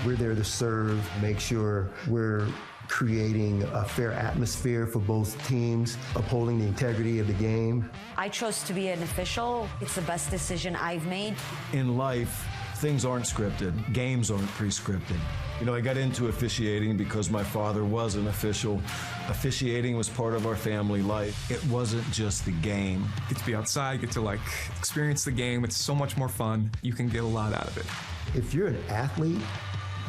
We're there to serve, make sure we're creating a fair atmosphere for both teams, upholding the integrity of the game. I chose to be an official. It's the best decision I've made. In life, things aren't scripted. Games aren't pre-scripted. You know, I got into officiating because my father was an official. Officiating was part of our family life. It wasn't just the game. Get to be outside, get to experience the game. It's so much more fun. You can get a lot out of it. If you're an athlete,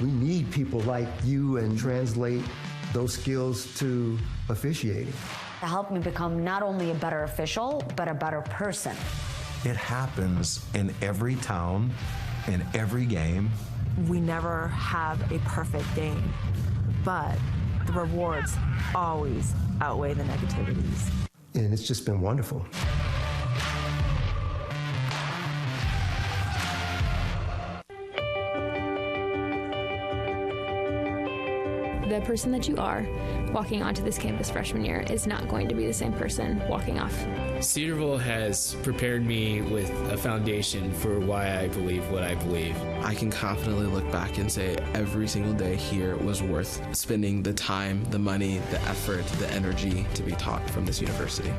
we need people like you and translate those skills to officiating. To help me become not only a better official, but a better person. It happens in every town, in every game. We never have a perfect game, but the rewards always outweigh the negativities. And it's just been wonderful. The person that you are walking onto this campus freshman year is not going to be the same person walking off. Cedarville has prepared me with a foundation for why I believe what I believe. I can confidently look back and say every single day here was worth spending the time, the money, the effort, the energy to be taught from this university.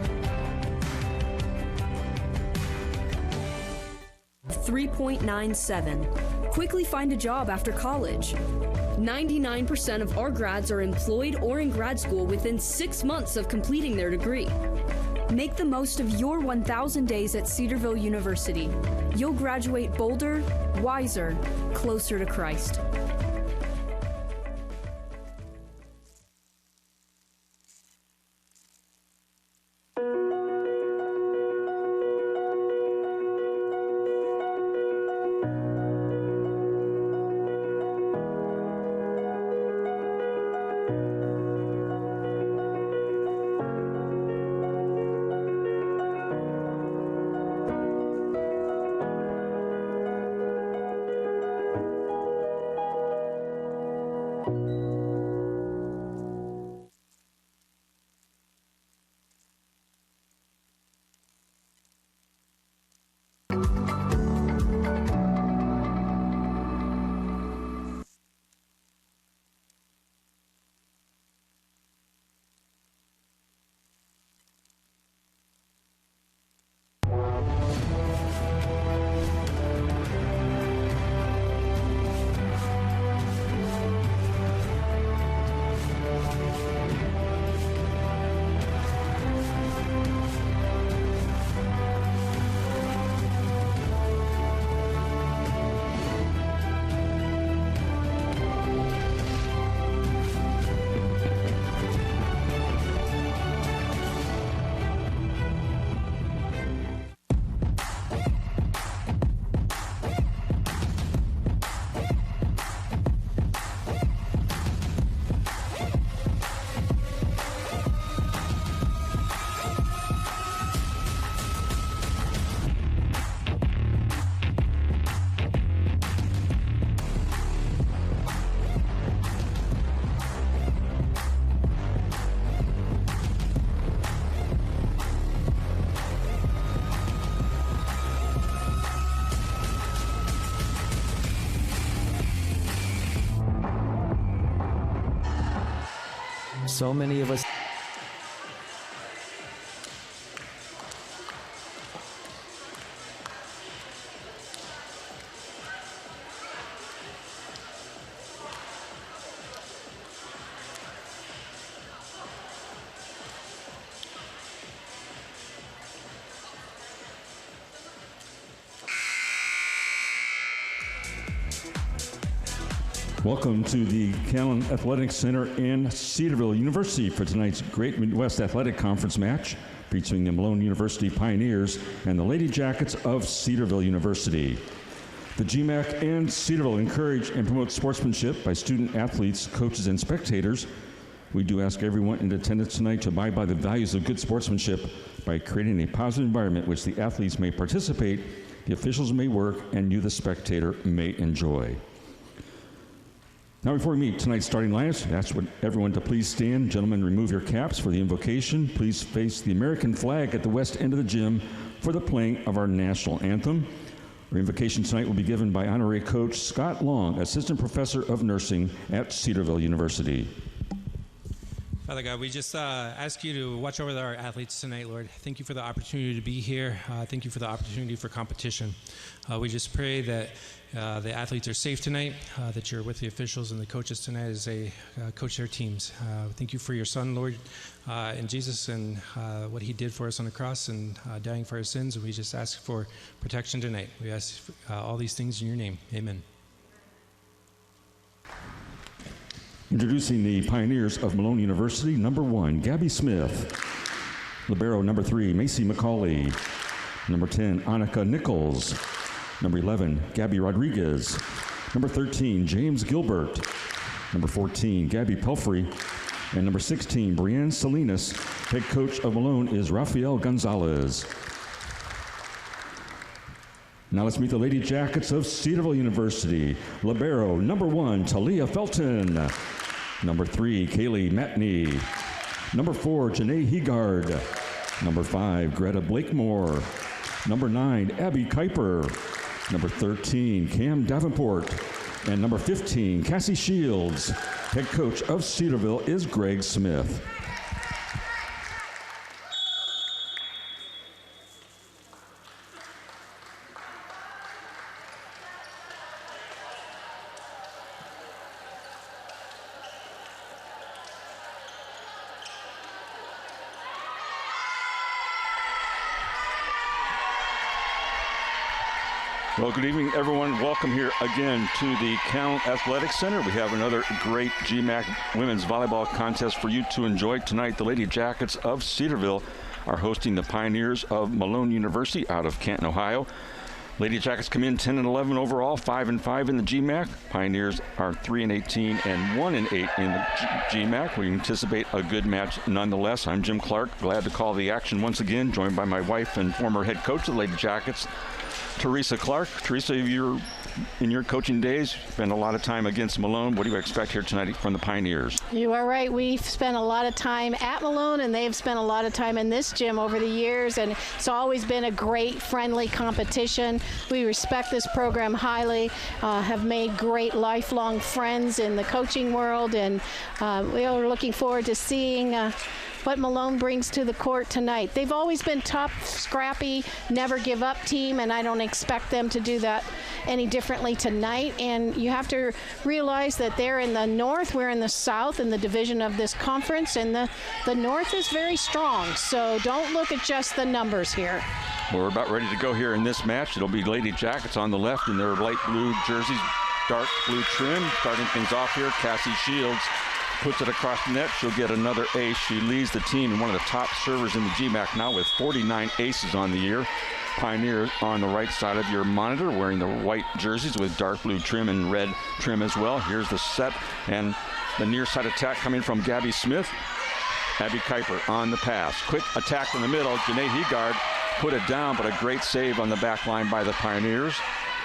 3.97. Quickly find a job after college. 99% of our grads are employed or in grad school within 6 months of completing their degree. Make the most of your 1,000 days at Cedarville University. You'll graduate bolder, wiser, closer to Christ. So many of us Welcome to the Callan Athletic Center in Cedarville University for tonight's Great Midwest Athletic Conference match featuring the Malone University Pioneers and the Lady Jackets of Cedarville University. The GMAC and Cedarville encourage and promote sportsmanship by student athletes, coaches, and spectators. We do ask everyone in attendance tonight to abide by the values of good sportsmanship by creating a positive environment which the athletes may participate, the officials may work, and you, the spectator, may enjoy. Now, before we meet tonight's starting lineups, I ask everyone to please stand. Gentlemen, remove your caps for the invocation. Please face the American flag at the west end of the gym for the playing of our national anthem. Our invocation tonight will be given by honorary coach Scott Long, assistant professor of nursing at Cedarville University. Father God, we just ask you to watch over our athletes tonight, Lord. Thank you for the opportunity to be here. Thank you for the opportunity for competition. We just pray that the athletes are safe tonight, that you're with the officials and the coaches tonight as they coach their teams. Thank you for your son, Lord, and Jesus, and what he did for us on the cross and dying for our sins. And we just ask for protection tonight. We ask all these things in your name. Amen. Introducing the Pioneers of Malone University, number 1, Gabby Smith. Libero, number 3, Macy McCauley. Number 10, Annika Nichols. Number 11, Gabby Rodriguez. Number 13, James Gilbert. Number 14, Gabby Pelfrey. And number 16, Brianne Salinas. Head coach of Malone is Rafael Gonzalez. Now let's meet the Lady Jackets of Cedarville University. Libero, number 1, Talia Felton. Number 3, Kaylee Matney. Number 4, Janae Heegard. Number 5, Greta Blakemore. Number 9, Abby Kuiper. Number 13, Cam Davenport. And number 15, Cassie Shields. Head coach of Cedarville is Greg Smith. Well, good evening, everyone. Welcome here again to the Callan Athletic Center. We have another great GMAC women's volleyball contest for you to enjoy tonight. The Lady Jackets of Cedarville are hosting the Pioneers of Malone University out of Canton, Ohio. Lady Jackets come in 10-11 overall, 5-5 in the GMAC. Pioneers are 3-18 and 1-8 in the GMAC. We anticipate a good match nonetheless. I'm Jim Clark, glad to call the action once again, joined by my wife and former head coach of the Lady Jackets, Teresa Clark. Teresa, in your coaching days, spent a lot of time against Malone. What do you expect here tonight from the Pioneers? You are right. We've spent a lot of time at Malone, and they've spent a lot of time in this gym over the years, and it's always been a great, friendly competition. We respect this program highly, have made great lifelong friends in the coaching world, and we are looking forward to seeing what Malone brings to the court tonight. They've always been tough, scrappy, never give up team, and I don't expect them to do that any differently tonight. And you have to realize that they're in the north, we're in the south in the division of this conference, and the north is very strong. So don't look at just the numbers here. Well, we're about ready to go here in this match. It'll be Lady Jackets on the left in their light blue jerseys, dark blue trim. Starting things off here, Cassie Shields puts it across the net. She'll get another ace. She leads the team and one of the top servers in the GMAC now with 49 aces on the year. Pioneers on the right side of your monitor wearing the white jerseys with dark blue trim and red trim as well. Here's the set and the near side attack coming from Gabby Smith. Abby Kuiper on the pass. Quick attack in the middle. Janae Heegard put it down, but a great save on the back line by the Pioneers.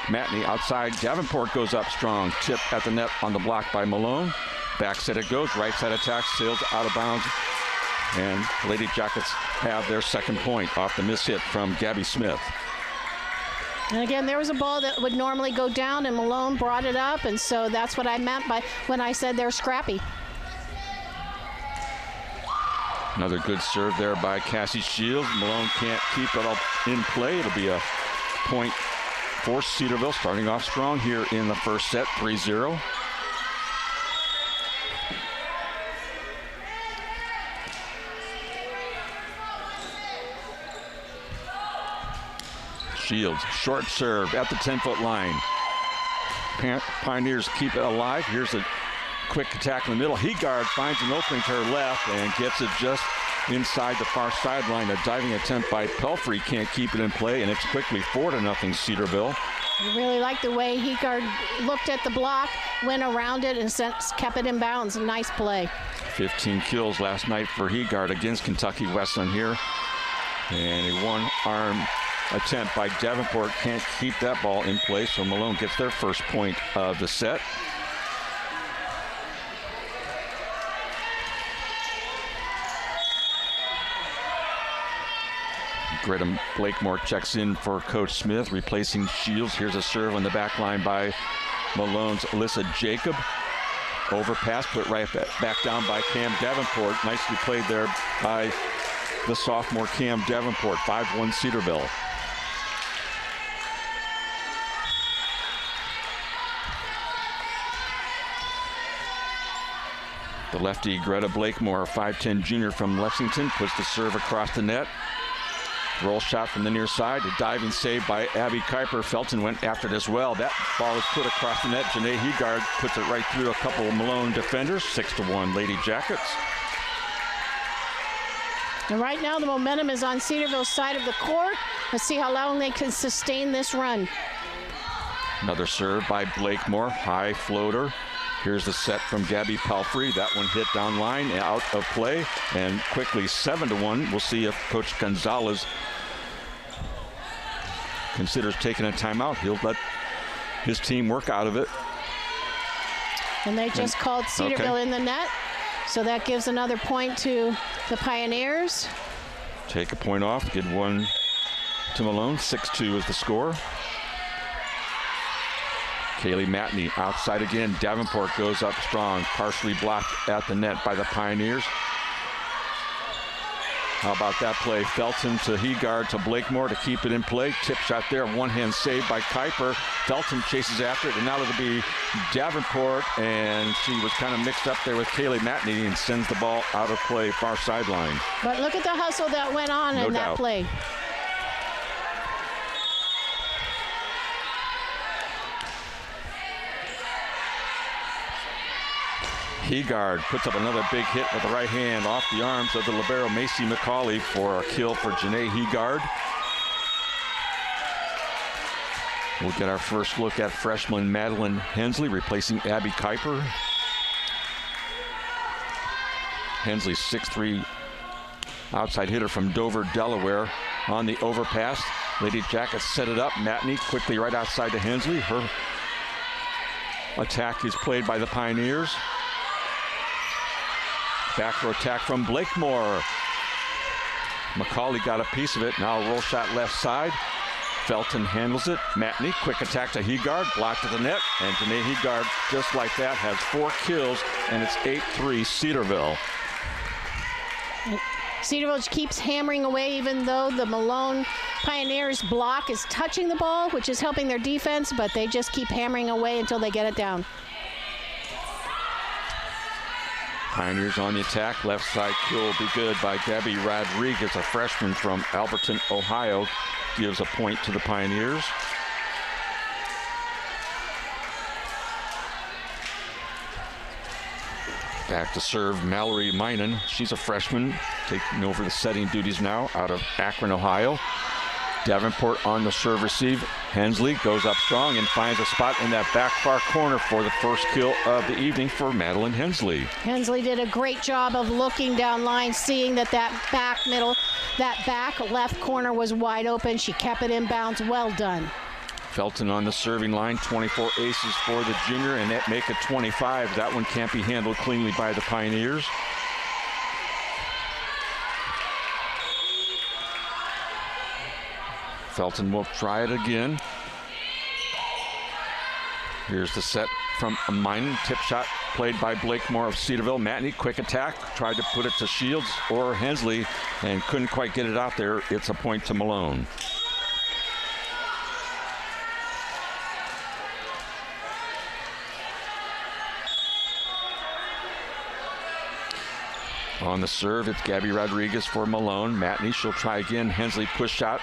Matney outside. Davenport goes up strong. Tip at the net on the block by Malone. Back set it goes. Right side attack. Sails out of bounds. And Lady Jackets have their second point off the miss hit from Gabby Smith. And again, there was a ball that would normally go down, and Malone brought it up, and so that's what I meant by when I said they're scrappy. Another good serve there by Cassie Shields. Malone can't keep it up in play. It'll be a point for Cedarville, starting off strong here in the first set, 3-0. Shields, short serve at the 10-foot line. Pioneers keep it alive. Here's a quick attack in the middle. Heegard finds an opening to her left and gets it just inside the far sideline. A diving attempt by Pelfrey can't keep it in play, and it's quickly 4-0 Cedarville. I really like the way Heegard looked at the block, went around it, and kept it in bounds. A nice play. 15 kills last night for Heegard against Kentucky Western here. And a one-arm attempt by Davenport can't keep that ball in place, so Malone gets their first point of the set. Greta Blakemore checks in for Coach Smith, replacing Shields. Here's a serve on the back line by Malone's Alyssa Jacob. Overpass, put right back down by Cam Davenport. Nicely played there by the sophomore Cam Davenport. 5-1 Cedarville. The lefty Greta Blakemore, 5'10 junior from Lexington, puts the serve across the net. Roll shot from the near side. A diving save by Abby Kuiper. Felton went after it as well. That ball is put across the net. Janae Hegard puts it right through a couple of Malone defenders. 6-1 Lady Jackets. And right now the momentum is on Cedarville's side of the court. Let's see how long they can sustain this run. Another serve by Blakemore. High floater. Here's the set from Gabby Palfrey. That one hit down line, out of play, and quickly 7-1. We'll see if Coach Gonzalez considers taking a timeout. He'll let his team work out of it. And they just called Cedarville in the net, so that gives another point to the Pioneers. Take a point off, give one to Malone. 6-2 is the score. Kaylee Matney outside again. Davenport goes up strong, partially blocked at the net by the Pioneers. How about that play? Felton to Hegard to Blakemore to keep it in play. Tip shot there, one-hand save by Kuiper. Felton chases after it, and now it'll be Davenport, and she was kind of mixed up there with Kaylee Matney and sends the ball out of play, far sideline. But look at the hustle that went on in that play. Hegard puts up another big hit with the right hand off the arms of the libero Macy McCauley for a kill for Janae Hegard. We'll get our first look at freshman Madeline Hensley replacing Abby Kuiper. Hensley, 6'3", outside hitter from Dover, Delaware, on the overpass. Lady Jackets set it up. Matney quickly right outside to Hensley. Her attack is played by the Pioneers. Back row attack from Blakemore. McCauley got a piece of it. Now a roll shot left side. Felton handles it. Matney, quick attack to Hegard, blocked at the net, and Janae Hegard, just like that, has 4 kills, and it's 8-3 Cedarville. Cedarville keeps hammering away, even though the Malone Pioneers block is touching the ball, which is helping their defense, but they just keep hammering away until they get it down. Pioneers on the attack. Left side kill will be good by Gabby Rodriguez, a freshman from Alberton, Ohio. Gives a point to the Pioneers. Back to serve Mallory Minen. She's a freshman, taking over the setting duties now out of Akron, Ohio. Davenport on the serve receive. Hensley goes up strong and finds a spot in that back far corner for the first kill of the evening for Madeline Hensley. Hensley did a great job of looking down line, seeing that back left corner was wide open. She kept it in bounds. Well done. Felton on the serving line, 24 aces for the junior, and that make it 25. That one can't be handled cleanly by the Pioneers. Felton will try it again. Here's the set from a Minen. Tip shot played by Blakemore of Cedarville. Matney, quick attack, tried to put it to Shields or Hensley and couldn't quite get it out there. It's a point to Malone. On the serve, it's Gabby Rodriguez for Malone. Matney, she'll try again. Hensley push shot.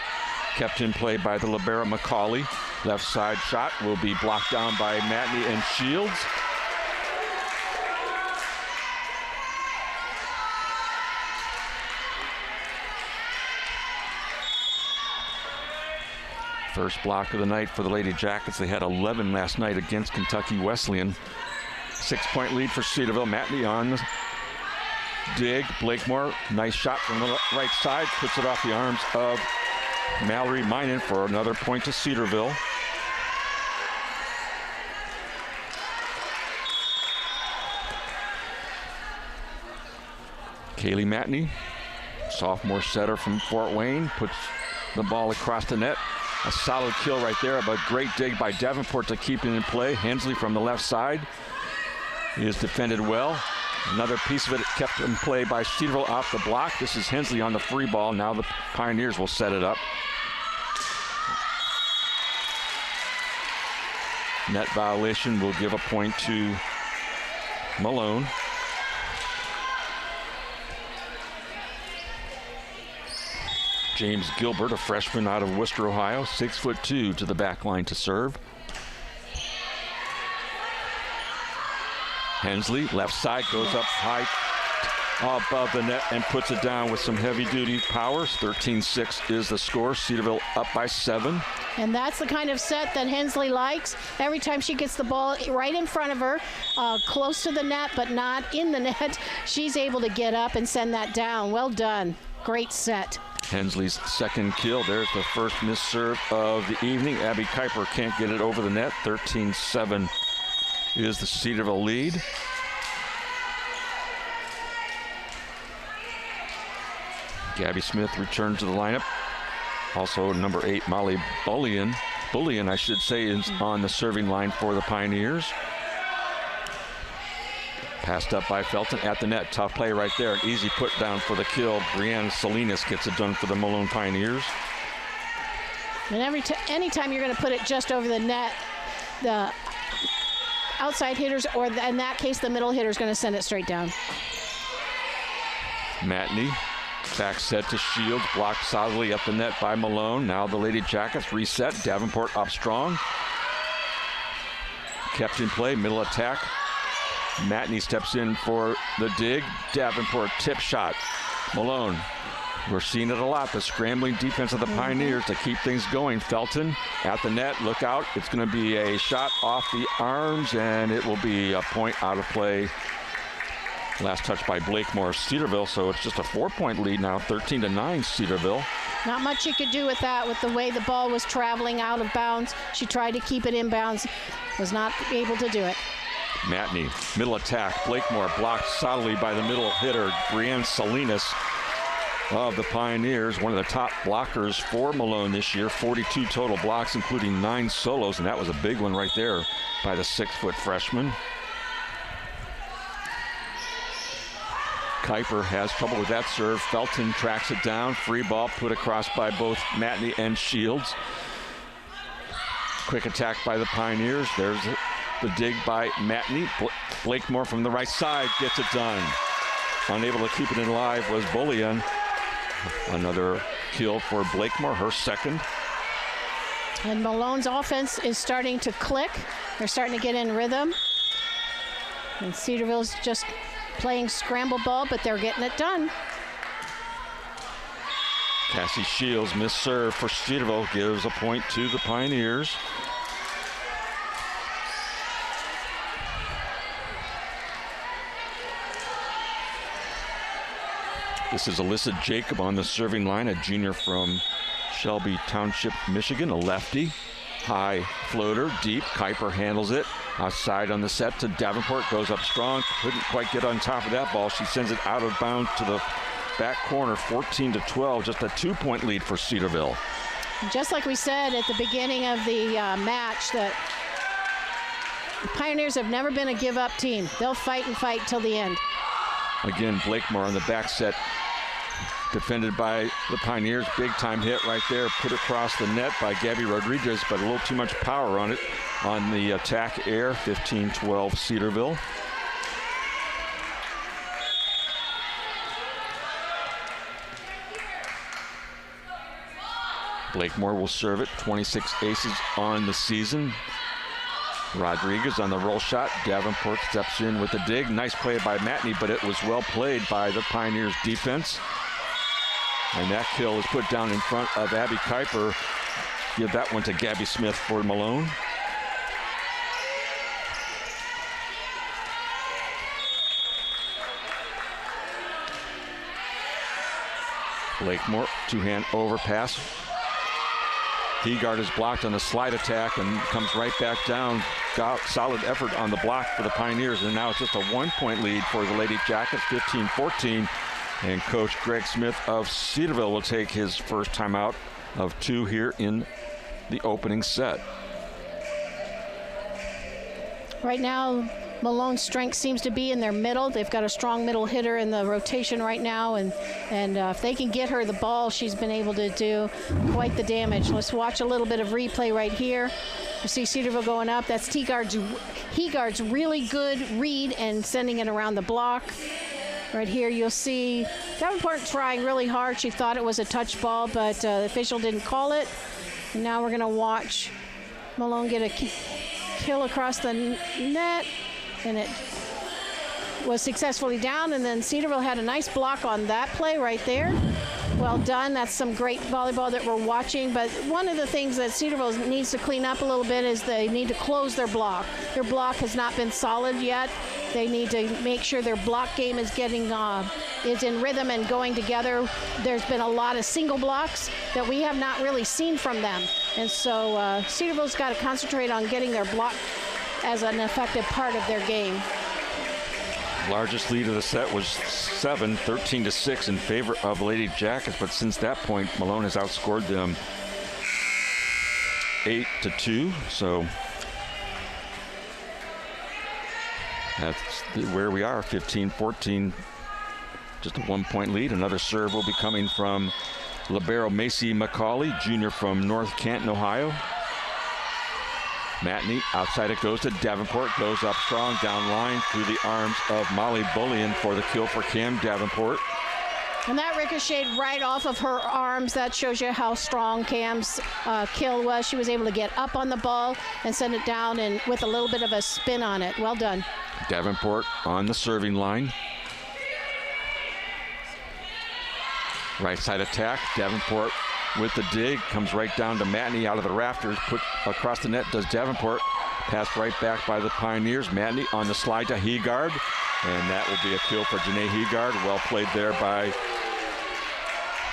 Kept in play by the libero McCauley. Left side shot will be blocked down by Matney and Shields. First block of the night for the Lady Jackets. They had 11 last night against Kentucky Wesleyan. 6-point lead for Cedarville. Matney on the dig. Blakemore, nice shot from the right side. Puts it off the arms of Mallory Minen for another point to Cedarville. Kaylee Matney sophomore setter from Fort Wayne, puts the ball across the net. A solid kill right there, but great dig by Davenport to keep it in play. Hensley from the left side is defended well. Another piece of it kept in play by Cedarville off the block. This is Hensley on the free ball. Now the Pioneers will set it up. Net violation will give a point to Malone. James Gilbert, a freshman out of Worcester, Ohio, 6'2", to the back line to serve. Hensley, left side, goes up high above the net and puts it down with some heavy-duty powers. 13-6 is the score. Cedarville up by 7. And that's the kind of set that Hensley likes. Every time she gets the ball right in front of her, close to the net but not in the net, she's able to get up and send that down. Well done. Great set. Hensley's second kill. There's the first missed serve of the evening. Abby Kuiper can't get it over the net. 13-7 is the Cedarville lead. Gabby Smith returns to the lineup. Also number 8, Molly Bullion, I should say, is on the serving line for the Pioneers. Passed up by Felton at the net. Tough play right there. An easy put down for the kill. Brianne Salinas gets it done for the Malone Pioneers. And anytime you're going to put it just over the net, the outside hitters, or in that case, the middle hitter is going to send it straight down. Matney, back set to Shields, blocked solidly up the net by Malone. Now the Lady Jackets reset. Davenport up strong. Kept in play, middle attack. Matney steps in for the dig. Davenport tip shot. Malone, we're seeing it a lot, the scrambling defense of the Pioneers to keep things going. Felton at the net, look out. It's going to be a shot off the arms, and it will be a point out of play. Last touch by Blakemore, Cedarville, so it's just a 4-point lead now, 13-9 Cedarville. Not much you could do with that, with the way the ball was traveling out of bounds. She tried to keep it in bounds, was not able to do it. Matney, middle attack. Blakemore blocked solidly by the middle hitter, Brianne Salinas of the Pioneers, one of the top blockers for Malone this year. 42 total blocks, including 9 solos, and that was a big one right there by the 6-foot freshman. Kuiper has trouble with that serve. Felton tracks it down. Free ball put across by both Matney and Shields. Quick attack by the Pioneers. There's the dig by Matney. Blakemore from the right side gets it done. Unable to keep it in live was Bullion. Another kill for Blakemore, her second. And Malone's offense is starting to click. They're starting to get in rhythm. And Cedarville's just playing scramble ball, but they're getting it done. Cassie Shields, missed serve for Cedarville, gives a point to the Pioneers. This is Alyssa Jacob on the serving line, a junior from Shelby Township, Michigan, a lefty. High floater, deep. Kuiper handles it. Outside on the set to Davenport, goes up strong. Couldn't quite get on top of that ball. She sends it out of bounds to the back corner, 14-12. Just a 2-point lead for Cedarville. Just like we said at the beginning of the match, that the Pioneers have never been a give-up team. They'll fight and fight till the end. Again, Blakemore on the back set, defended by the Pioneers. Big time hit right there, put across the net by Gabby Rodriguez, but a little too much power on it on the attack air. 15-12 Cedarville. Blakemore will serve it. 26 aces on the season. Rodriguez on the roll shot. Davenport steps in with the dig. Nice play by Matney, but it was well played by the Pioneers defense. And that kill is put down in front of Abby Kuiper. Give that one to Gabby Smith for Malone. Blakemore, two-hand overpass. Heegard is blocked on the slide attack and comes right back down. Solid effort on the block for the Pioneers, and now it's just a 1-point lead for the Lady Jackets, 15-14. And Coach Greg Smith of Cedarville will take his first timeout of 2 here in the opening set. Right now, Malone's strength seems to be in their middle. They've got a strong middle hitter in the rotation right now, and if they can get her the ball, she's been able to do quite the damage. Let's watch a little bit of replay right here. You see Cedarville going up. That's Heegard's really good read and sending it around the block. Right here you'll see Davenport trying really hard. She thought it was a touch ball, but the official didn't call it. And now we're going to watch Malone get a kill across the net, and it was successfully down, and then Cedarville had a nice block on that play right there. Well done. That's some great volleyball that we're watching, but one of the things that Cedarville needs to clean up a little bit is they need to close their block. Their block has not been solid yet. They need to make sure their block game is getting is in rhythm and going together. There's been a lot of single blocks that we have not really seen from them, and so Cedarville's got to concentrate on getting their block as an effective part of their game. Largest lead of the set was 7, 13-6 in favor of Lady Jackets, but since that point, Malone has outscored them 8-2. So that's where we are, 15-14, just a 1-point lead. Another serve will be coming from libero Macy McCauley, junior from North Canton, Ohio. Matney, outside it goes to Davenport, goes up strong, down line through the arms of Molly Bullion for the kill for Cam Davenport. And that ricocheted right off of her arms. That shows you how strong Cam's kill was. She was able to get up on the ball and send it down and with a little bit of a spin on it. Well done. Davenport on the serving line. Right side attack, Davenport with the dig, comes right down to Matney out of the rafters, put across the net does Davenport. Passed right back by the Pioneers. Matney on the slide to Heegard, and that will be a kill for Janae Heegard. Well played there by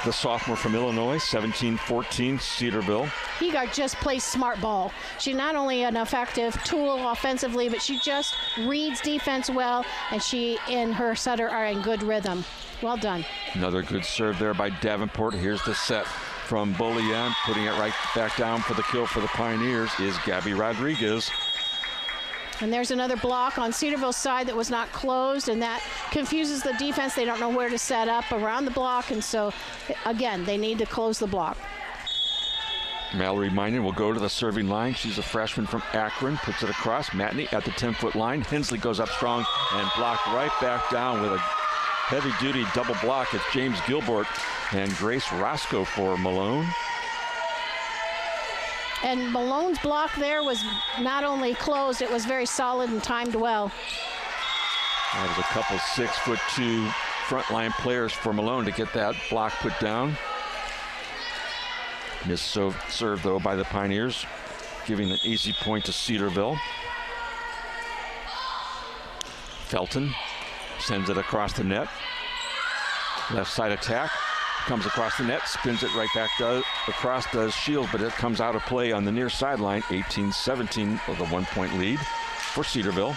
the sophomore from Illinois. 17-14 Cedarville. Heegard just plays smart ball. She's not only an effective tool offensively, but she just reads defense well, and she and her setter are in good rhythm. Well done. Another good serve there by Davenport. Here's the set from Bullion, putting it right back down for the kill for the Pioneers is Gabby Rodriguez. And there's another block on Cedarville's side that was not closed, and that confuses the defense. They don't know where to set up around the block, and so, again, they need to close the block. Mallory Minen will go to the serving line. She's a freshman from Akron, puts it across. Matney at the 10-foot line. Hensley goes up strong and blocked right back down with a heavy-duty double block. It's James Gilbert and Grace Roscoe for Malone. And Malone's block there was not only closed, it was very solid and timed well. That was a couple 6'2" frontline players for Malone to get that block put down. Missed serve though by the Pioneers, giving an easy point to Cedarville. Felton sends it across the net. Left side attack. Comes across the net, spins it right back across does Shields, but it comes out of play on the near sideline. 18-17 with a 1-point lead for Cedarville.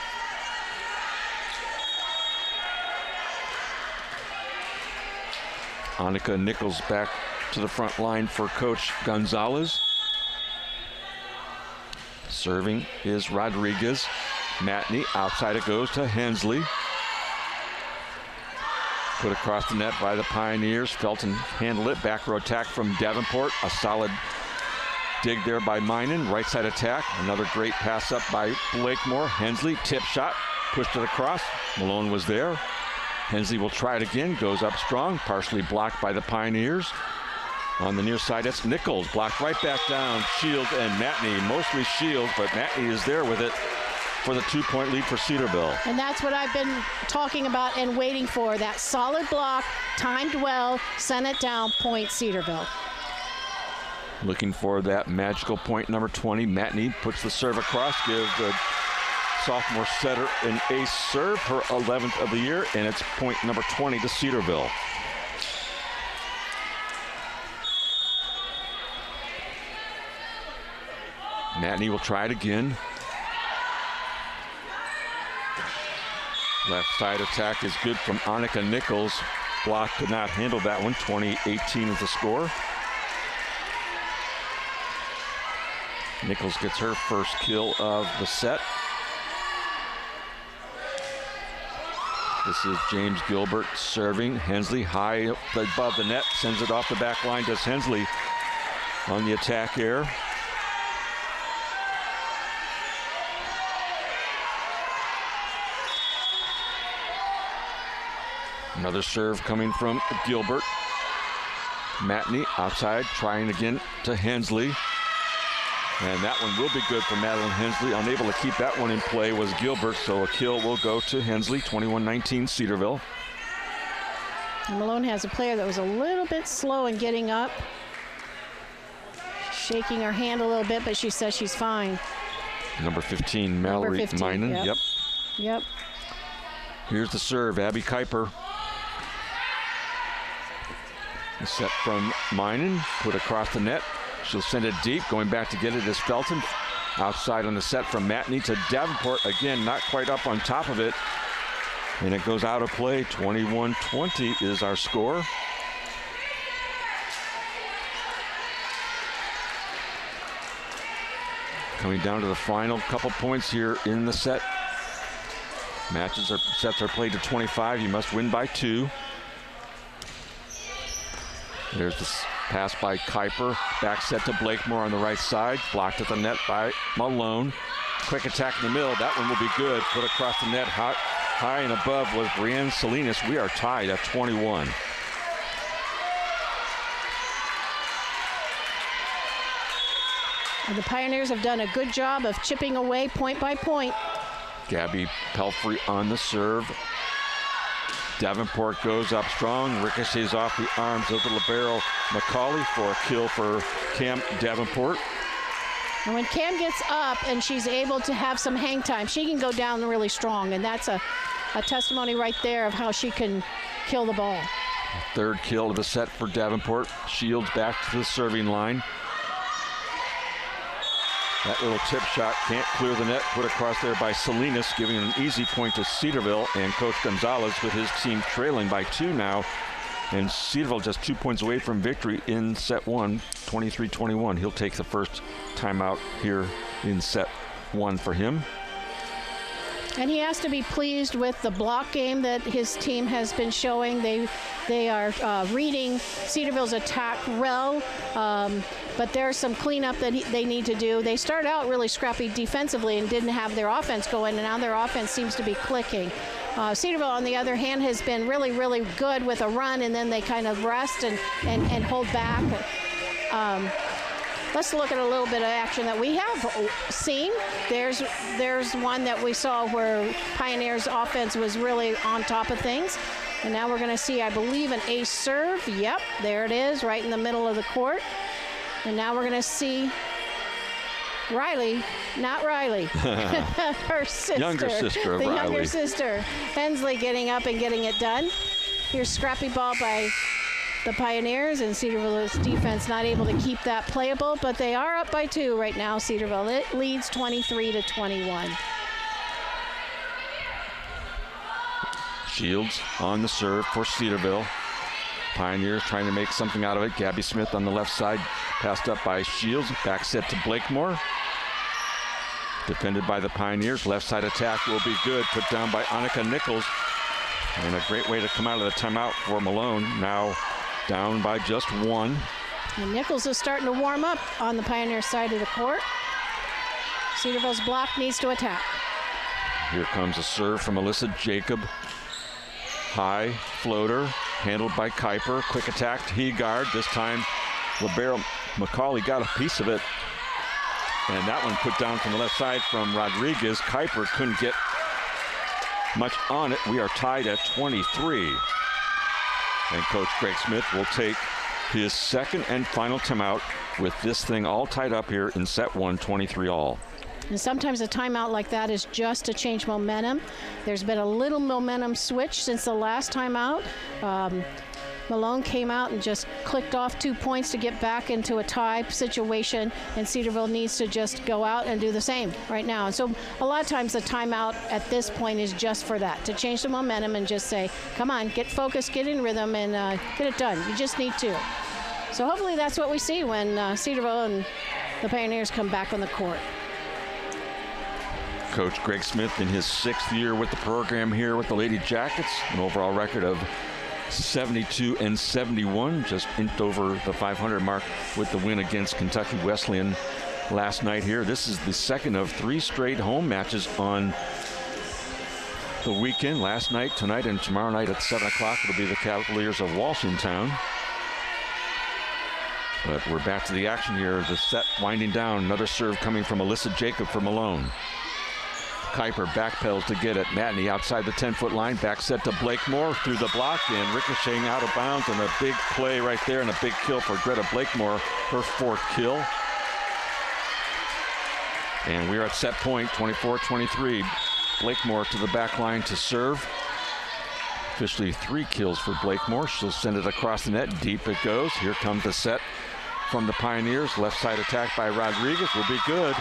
Annika Nichols back to the front line for Coach Gonzalez. Serving is Rodriguez. Matney, outside it goes to Hensley. Put across the net by the Pioneers. Felton handled it. Back row attack from Davenport. A solid dig there by Minen. Right side attack. Another great pass up by Blakemore. Hensley, tip shot. Pushed it across. Malone was there. Hensley will try it again. Goes up strong. Partially blocked by the Pioneers. On the near side, it's Nichols. Blocked right back down. Shields and Matney. Mostly Shields, but Matney is there with it for the 2-point lead for Cedarville. And that's what I've been talking about and waiting for. That solid block, timed well, sent it down, point Cedarville. Looking for that magical point number 20. Matney puts the serve across, gives the sophomore setter an ace serve, her 11th of the year, and it's point number 20 to Cedarville. Matney will try it again. Left side attack is good from Annika Nichols. block, could not handle that one. 20-18 is the score. Nichols gets her first kill of the set. This is James Gilbert serving. Hensley high above the net, sends it off the back line. Does Hensley on the attack here. Another serve coming from Gilbert. Matney outside, trying again to Hensley. And that one will be good for Madeline Hensley. Unable to keep that one in play was Gilbert, so a kill will go to Hensley. 21-19 Cedarville. And Malone has a player that was a little bit slow in getting up. Shaking her hand a little bit, but she says she's fine. Number 15, Mallory Minen. Yep. Here's the serve, Abby Kuiper. A set from Minen, put across the net. She'll send it deep, going back to get it is Felton. Outside on the set from Matney to Davenport. Again, not quite up on top of it. And it goes out of play. 21-20 is our score. Coming down to the final couple points here in the set. Sets are played to 25. You must win by 2. There's the pass by Kuiper. Back set to Blakemore on the right side. Blocked at the net by Malone. Quick attack in the middle. That one will be good. Put across the net. High and above was Brienne Salinas. We are tied at 21. And the Pioneers have done a good job of chipping away point by point. Gabby Pelfrey on the serve. Davenport goes up strong, ricochets off the arms of the libero McCauley for a kill for Cam Davenport. And when Cam gets up and she's able to have some hang time, she can go down really strong, and that's a testimony right there of how she can kill the ball. Third kill of the set for Davenport. Shields back to the serving line. That little tip shot can't clear the net, put across there by Salinas, giving an easy point to Cedarville, and Coach Gonzalez with his team trailing by 2 now. And Cedarville just 2 points away from victory in set 1, 23-21. He'll take the first timeout here in set 1 for him. And he has to be pleased with the block game that his team has been showing. They are reading Cedarville's attack well, but there's some cleanup that they need to do. They started out really scrappy defensively and didn't have their offense going, and now their offense seems to be clicking. Cedarville, on the other hand, has been really, really good with a run, and then they kind of rest and hold back. Let's look at a little bit of action that we have seen. There's one that we saw where Pioneers offense was really on top of things. And now we're going to see, I believe, an ace serve. Yep, there it is, right in the middle of the court. And now we're going to see Riley, not Riley, her sister. Younger sister of the Riley. Younger sister, Hensley, getting up and getting it done. Here's scrappy ball by the Pioneers, and Cedarville's defense not able to keep that playable, but they are up by 2 right now. Cedarville, it leads 23-21. Shields on the serve for Cedarville. Pioneers trying to make something out of it. Gabby Smith on the left side, passed up by Shields. Back set to Blakemore. Defended by the Pioneers. Left side attack will be good. Put down by Annika Nichols. And a great way to come out of the timeout for Malone. Now down by just 1. And Nichols is starting to warm up on the Pioneer side of the court. Cedarville's block needs to attack. Here comes a serve from Alyssa Jacob. High floater, handled by Kuiper. Quick attack to Heegard. This time, libero McCauley got a piece of it. And that one put down from the left side from Rodriguez. Kuiper couldn't get much on it. We are tied at 23. And Coach Greg Smith will take his second and final timeout with this thing all tied up here in set 1, 23 all. And sometimes a timeout like that is just to change momentum. There's been a little momentum switch since the last timeout. Malone came out and just clicked off 2 points to get back into a tie situation, and Cedarville needs to just go out and do the same right now. And so a lot of times the timeout at this point is just for that, to change the momentum and just say, come on, get focused, get in rhythm, and get it done. You just need to. So hopefully that's what we see when Cedarville and the Pioneers come back on the court. Coach Greg Smith in his 6th year with the program here with the Lady Jackets, an overall record of 72-71, just inked over the 500 mark with the win against Kentucky Wesleyan last night here. This is the second of 3 straight home matches on the weekend. Last night, tonight, and tomorrow night at 7 o'clock it'll be the Cavaliers of Walsh in town. But we're back to the action here. The set winding down. Another serve coming from Alyssa Jacob for Malone. Kuiper backpedals to get it. Matney outside the 10-foot line. Back set to Blakemore through the block and ricocheting out of bounds, and a big play right there and a big kill for Greta Blakemore, her 4th kill. And we're at set point, 24-23. Blakemore to the back line to serve. Officially 3 kills for Blakemore. She'll send it across the net. Deep it goes. Here comes the set from the Pioneers. Left side attack by Rodriguez will be good.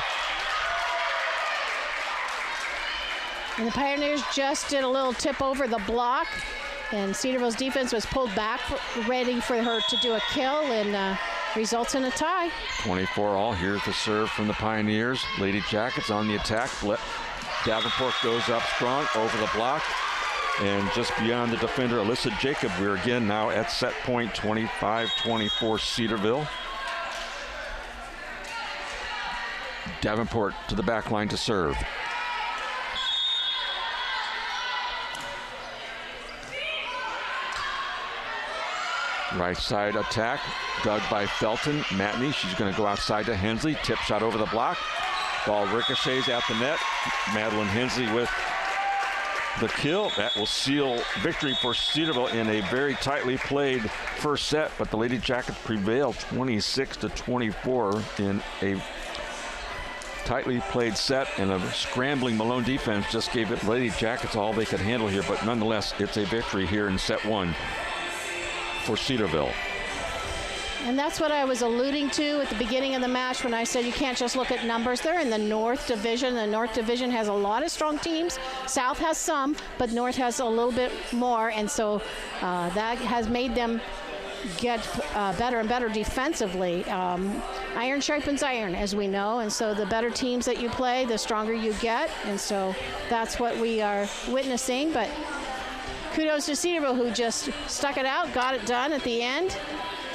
And the Pioneers just did a little tip over the block, and Cedarville's defense was pulled back, ready for her to do a kill, and results in a tie. 24 all. Here's the serve from the Pioneers. Lady Jackets on the attack. Davenport goes up strong over the block, and just beyond the defender, Alyssa Jacob. We're again now at set point, 25-24 Cedarville. Davenport to the back line to serve. Right side attack, dug by Felton. Matney, she's going to go outside to Hensley. Tip shot over the block. Ball ricochets at the net. Madeline Hensley with the kill. That will seal victory for Cedarville in a very tightly played first set, but the Lady Jackets prevailed 26-24 in a tightly played set, and a scrambling Malone defense just gave it Lady Jackets all they could handle here, but nonetheless, it's a victory here in set 1 for Cedarville. And that's what I was alluding to at the beginning of the match when I said you can't just look at numbers. They're in the North Division. The North Division has a lot of strong teams. South has some, but North has a little bit more, and so that has made them get better and better defensively. Iron sharpens iron, as we know, and so the better teams that you play, the stronger you get, and so that's what we are witnessing. But kudos to Cedarville, who just stuck it out, got it done at the end,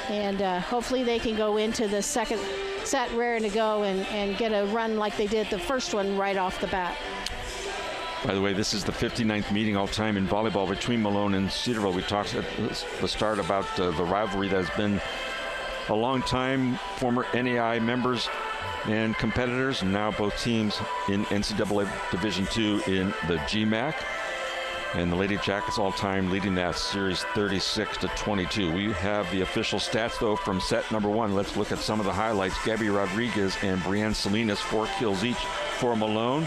and hopefully they can go into the second set raring to go and get a run like they did the first one right off the bat. By the way, this is the 59th meeting all-time in volleyball between Malone and Cedarville. We talked at the start about the rivalry that has been a long time, former NAI members and competitors, and now both teams in NCAA Division II in the GMAC. And the Lady Jackets all-time leading that series 36-22. We have the official stats, though, from set number 1. Let's look at some of the highlights. Gabby Rodriguez and Brianne Salinas, 4 kills each for Malone.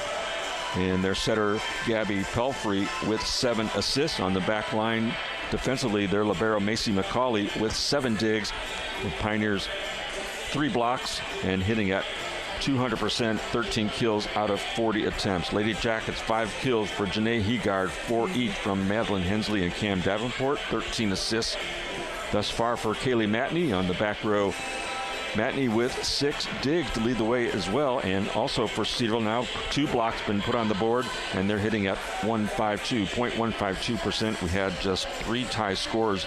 And their setter, Gabby Pelfrey, with 7 assists on the back line. Defensively, their libero, Macy McCauley, with 7 digs. The Pioneers, 3 blocks and hitting at 200%, 13 kills out of 40 attempts. Lady Jackets, 5 kills for Janae Heegard, 4 each from Madeline Hensley and Cam Davenport, 13 assists thus far for Kaylee Matney on the back row. Matney with 6 digs to lead the way as well, and also for Cedarville now 2 blocks been put on the board, and they're hitting at 0.152%. We had just 3 tie scores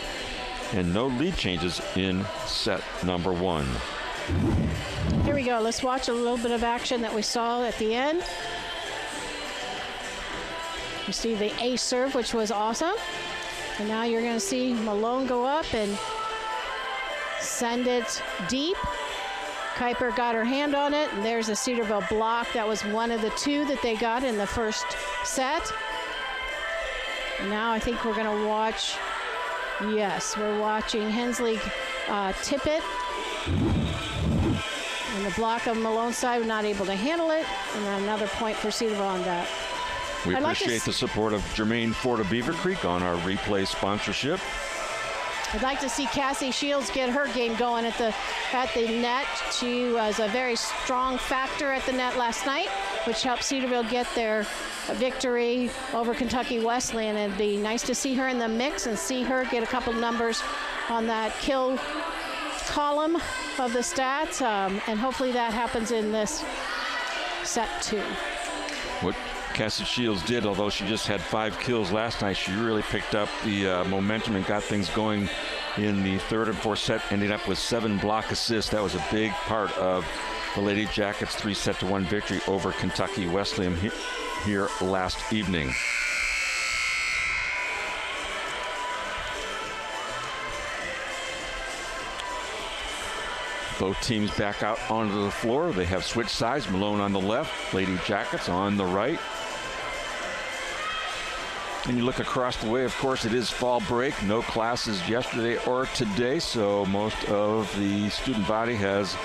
and no lead changes in set number 1. Here we go. Let's watch a little bit of action that we saw at the end. You see the ace serve, which was awesome. And now you're going to see Malone go up and send it deep. Kuiper got her hand on it, and there's a Cedarville block. That was one of the 2 that they got in the first set. And now I think we're going to watch, yes, we're watching Hensley tip it. And the block on Malone's side, not able to handle it. And then another point for Cedarville on that. We appreciate the support of Jermaine Ford of Beaver Creek on our replay sponsorship. I'd like to see Cassie Shields get her game going at the net. She was a very strong factor at the net last night, which helped Cedarville get their victory over Kentucky Wesleyan. It'd be nice to see her in the mix and see her get a couple numbers on that kill column of the stats, and hopefully that happens in this set 2. What Cassie Shields did, although she just had 5 kills last night, she really picked up the momentum and got things going in the 3rd and 4th set, ending up with 7 block assists. That was a big part of the Lady Jackets' 3-1 victory over Kentucky Wesleyan here last evening. Both teams back out onto the floor. They have switched sides. Malone on the left, Lady Jackets on the right. And you look across the way, of course, it is fall break. No classes yesterday or today, so most of the student body has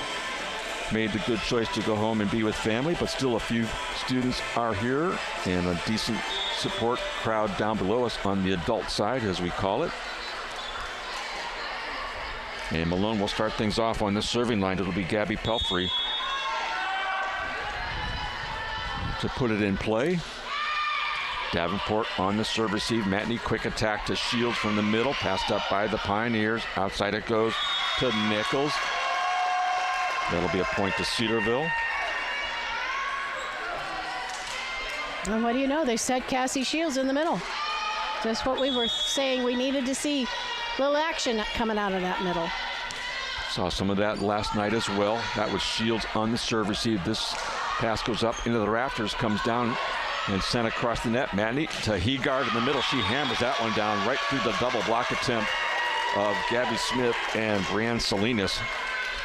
made the good choice to go home and be with family, but still a few students are here and a decent support crowd down below us on the adult side, as we call it. And Malone will start things off on this serving line. It'll be Gabby Pelfrey to put it in play. Davenport on the serve receive. Matney, quick attack to Shields from the middle. Passed up by the Pioneers. Outside it goes to Nichols. That'll be a point to Cedarville. And what do you know? They set Cassie Shields in the middle. Just what we were saying we needed to see. A little action coming out of that middle. Saw some of that last night as well. That was Shields on the serve receive. This pass goes up into the rafters, comes down and sent across the net. Matney to Heegard in the middle. She hammers that one down right through the double block attempt of Gabby Smith and Brianne Salinas.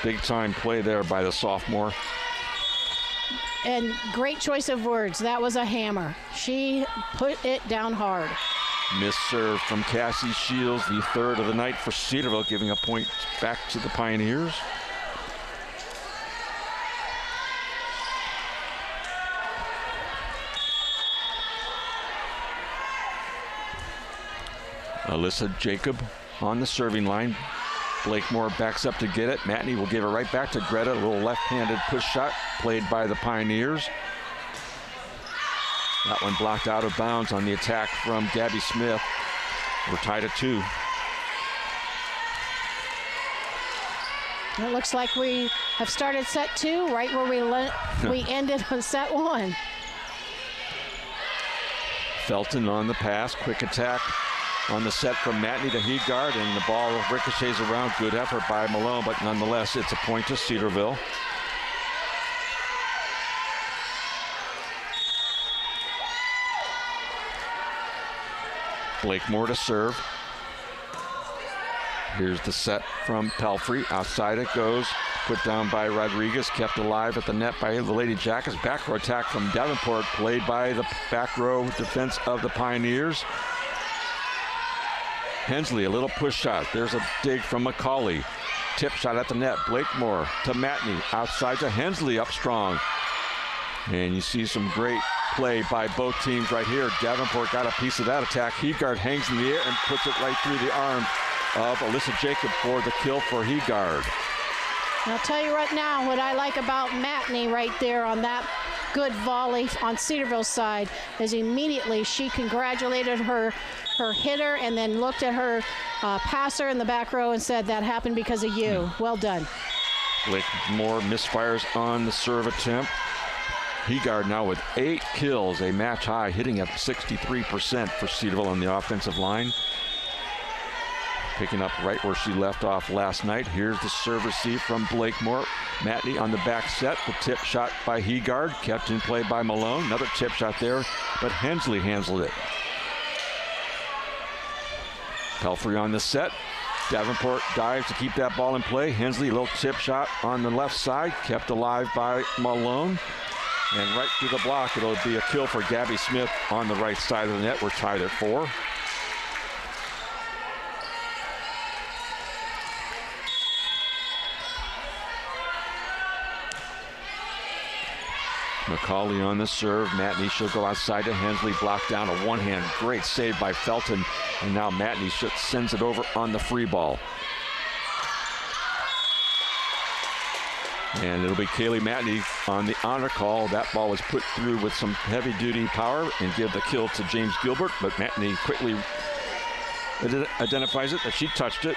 Big time play there by the sophomore. And great choice of words. That was a hammer. She put it down hard. Missed serve from Cassie Shields, the 3rd of the night for Cedarville, giving a point back to the Pioneers. Alyssa Jacob on the serving line. Blakemore backs up to get it. Matney will give it right back to Greta. A little left-handed push shot played by the Pioneers. That one blocked out of bounds on the attack from Gabby Smith. We're tied at 2. It looks like we have started set 2 right where we ended on set 1. Felton on the pass. Quick attack on the set from Matney to Heegard, and the ball ricochets around. Good effort by Malone, but nonetheless, it's a point to Cedarville. Blakemore to serve. Here's the set from Pelfrey. Outside it goes. Put down by Rodriguez. Kept alive at the net by the Lady Jackets. Back row attack from Davenport. Played by the back row defense of the Pioneers. Hensley, a little push shot. There's a dig from McCauley. Tip shot at the net. Blakemore to Matney. Outside to Hensley, up strong. And you see some great play by both teams right here. Davenport got a piece of that attack. Heegard hangs in the air and puts it right through the arm of Alyssa Jacob for the kill for Heegard. I'll tell you right now what I like about Matney right there on that good volley on Cedarville's side is immediately she congratulated her hitter and then looked at her passer in the back row and said, that happened because of you. Well done. Blakemore misfires on the serve attempt. Heegard now with 8 kills, a match high, hitting at 63% for Cedarville on the offensive line. Picking up right where she left off last night. Here's the serve receive from Blakemore. Matney on the back set. The tip shot by Heegard, kept in play by Malone. Another tip shot there, but Hensley handled it. Pelfrey on the set. Davenport dives to keep that ball in play. Hensley, a little tip shot on the left side, kept alive by Malone. And right through the block, it'll be a kill for Gabby Smith on the right side of the net. We're tied at 4. McCauley on the serve. Matney, she'll go outside to Hensley. Blocked down a one-hand. Great save by Felton. And now Matney sends it over on the free ball. And it'll be Kaylee Matney on the honor call. That ball was put through with some heavy-duty power and give the kill to James Gilbert. But Matney quickly identifies it that she touched it.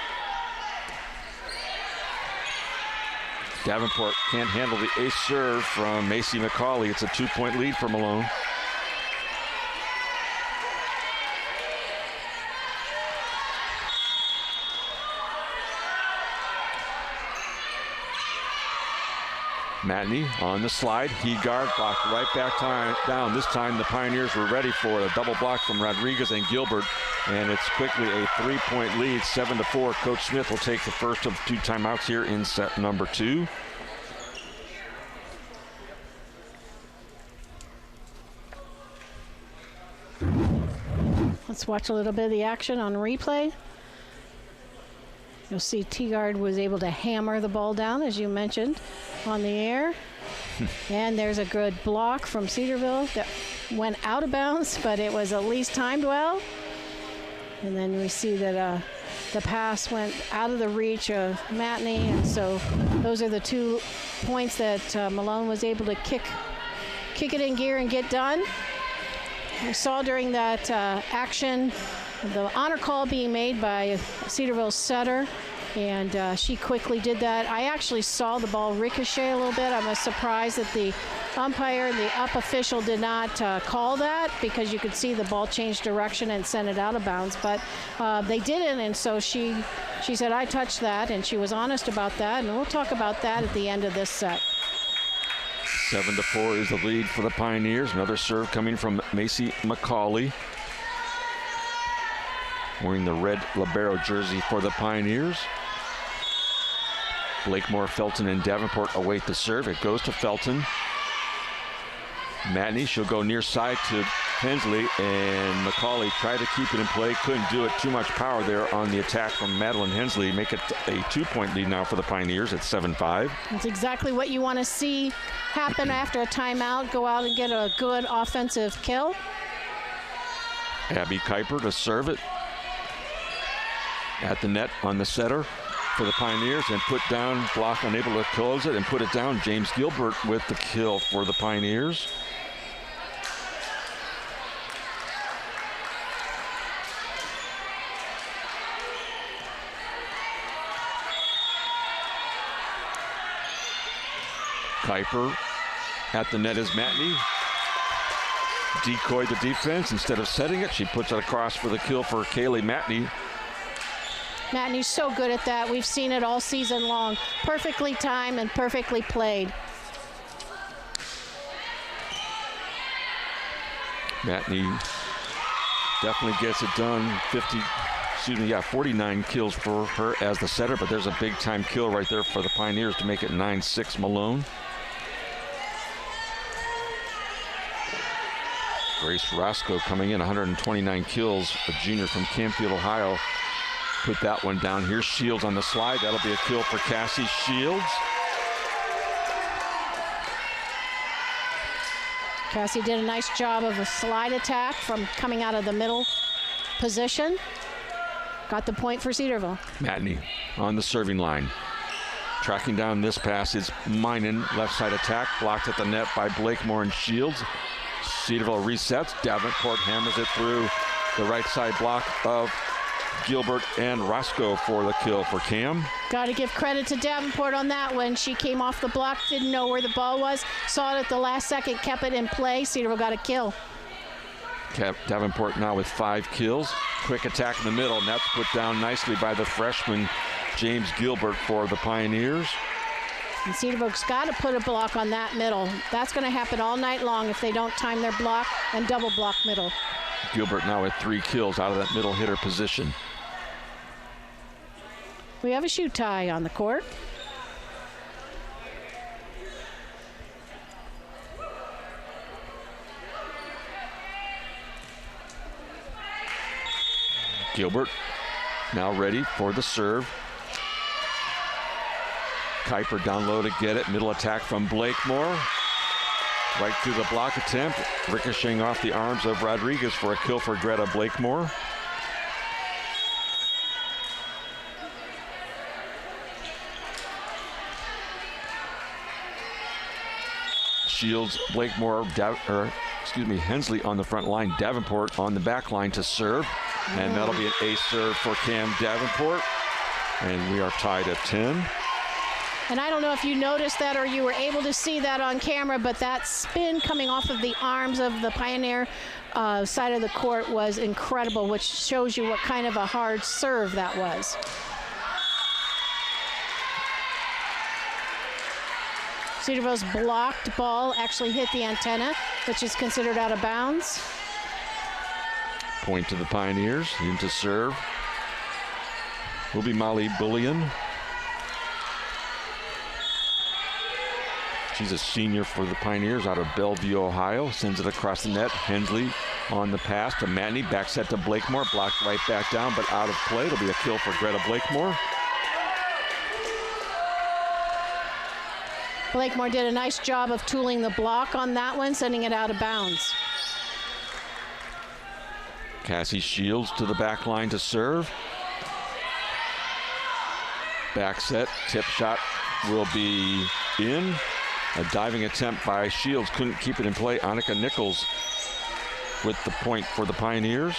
Davenport can't handle the ace serve from Macy McCauley. It's a 2-point lead for Malone. Matney on the slide. Heegard blocked right back down. This time the Pioneers were ready for a double block from Rodriguez and Gilbert. And it's quickly a 3-point lead, 7-4. Coach Smith will take the first of 2 timeouts here in set number 2. Let's watch a little bit of the action on replay. You'll see Teagard was able to hammer the ball down, as you mentioned, on the air. And there's a good block from Cedarville that went out of bounds, but it was at least timed well. And then we see that the pass went out of the reach of Matney, and so those are the 2 points that Malone was able to kick it in gear and get done. We saw during that action the honor call being made by Cedarville's setter, and she quickly did that. I actually saw the ball ricochet a little bit. I was surprised that the umpire and the up official did not call that, because you could see the ball change direction and send it out of bounds, but they didn't, and so she said, I touched that, and she was honest about that, and we'll talk about that at the end of this set. 7-4 is the lead for the Pioneers. Another serve coming from Macy McCauley, wearing the red libero jersey for the Pioneers. Blakemore, Felton, and Davenport await the serve. It goes to Felton. Matney, she'll go near side to Hensley, and McCauley tried to keep it in play. Couldn't do it. Too much power there on the attack from Madeline Hensley. Make it a 2-point lead now for the Pioneers at 7-5. That's exactly what you want to see happen after a timeout. Go out and get a good offensive kill. Abby Kuiper to serve it at the net on the setter for the Pioneers, and put down, block, unable to close it and put it down. James Gilbert with the kill for the Pioneers. Kuiper at the net is Matney. Decoyed the defense. Instead of setting it, she puts it across for the kill for Kaylee Matney. Matney's so good at that. We've seen it all season long. Perfectly timed and perfectly played. Matney definitely gets it done. 49 kills for her as the setter, but there's a big time kill right there for the Pioneers to make it 9-6 Malone. Grace Roscoe coming in, 129 kills, a junior from Campfield, Ohio. Put that one down. Here's Shields on the slide. That'll be a kill for Cassie Shields. Cassie did a nice job of a slide attack from coming out of the middle position. Got the point for Cedarville. Matney on the serving line. Tracking down this pass is Minen. Left side attack. Blocked at the net by Blakemore and Shields. Cedarville resets. Davenport hammers it through the right side block of Gilbert and Roscoe for the kill for Cam. Got to give credit to Davenport on that one. She came off the block, didn't know where the ball was, saw it at the last second, kept it in play. Cedarville got a kill. Davenport now with 5 kills. Quick attack in the middle, and that's put down nicely by the freshman James Gilbert for the Pioneers. And Cedarville's got to put a block on that middle. That's going to happen all night long if they don't time their block and double block middle. Gilbert now with 3 kills out of that middle hitter position. We have a shoot tie on the court. Gilbert now ready for the serve. Kuiper down low to get it. Middle attack from Blakemore. Right through the block attempt, ricocheting off the arms of Rodriguez for a kill for Greta Blakemore. Shields, Blakemore, Hensley on the front line, Davenport on the back line to serve. And that'll be an ace serve for Cam Davenport. And we are tied at 10. And I don't know if you noticed that or you were able to see that on camera, but that spin coming off of the arms of the Pioneer side of the court was incredible, which shows you what kind of a hard serve that was. Cedarville's blocked ball actually hit the antenna, which is considered out of bounds. Point to the Pioneers, into serve will be Molly Bullion. She's a senior for the Pioneers out of Bellevue, Ohio. Sends it across the net. Hensley on the pass to Matney. Back set to Blakemore. Blocked right back down, but out of play. It'll be a kill for Greta Blakemore. Blakemore did a nice job of tooling the block on that one, sending it out of bounds. Cassie Shields to the back line to serve. Back set. Tip shot will be in. A diving attempt by Shields, couldn't keep it in play. Annika Nichols with the point for the Pioneers.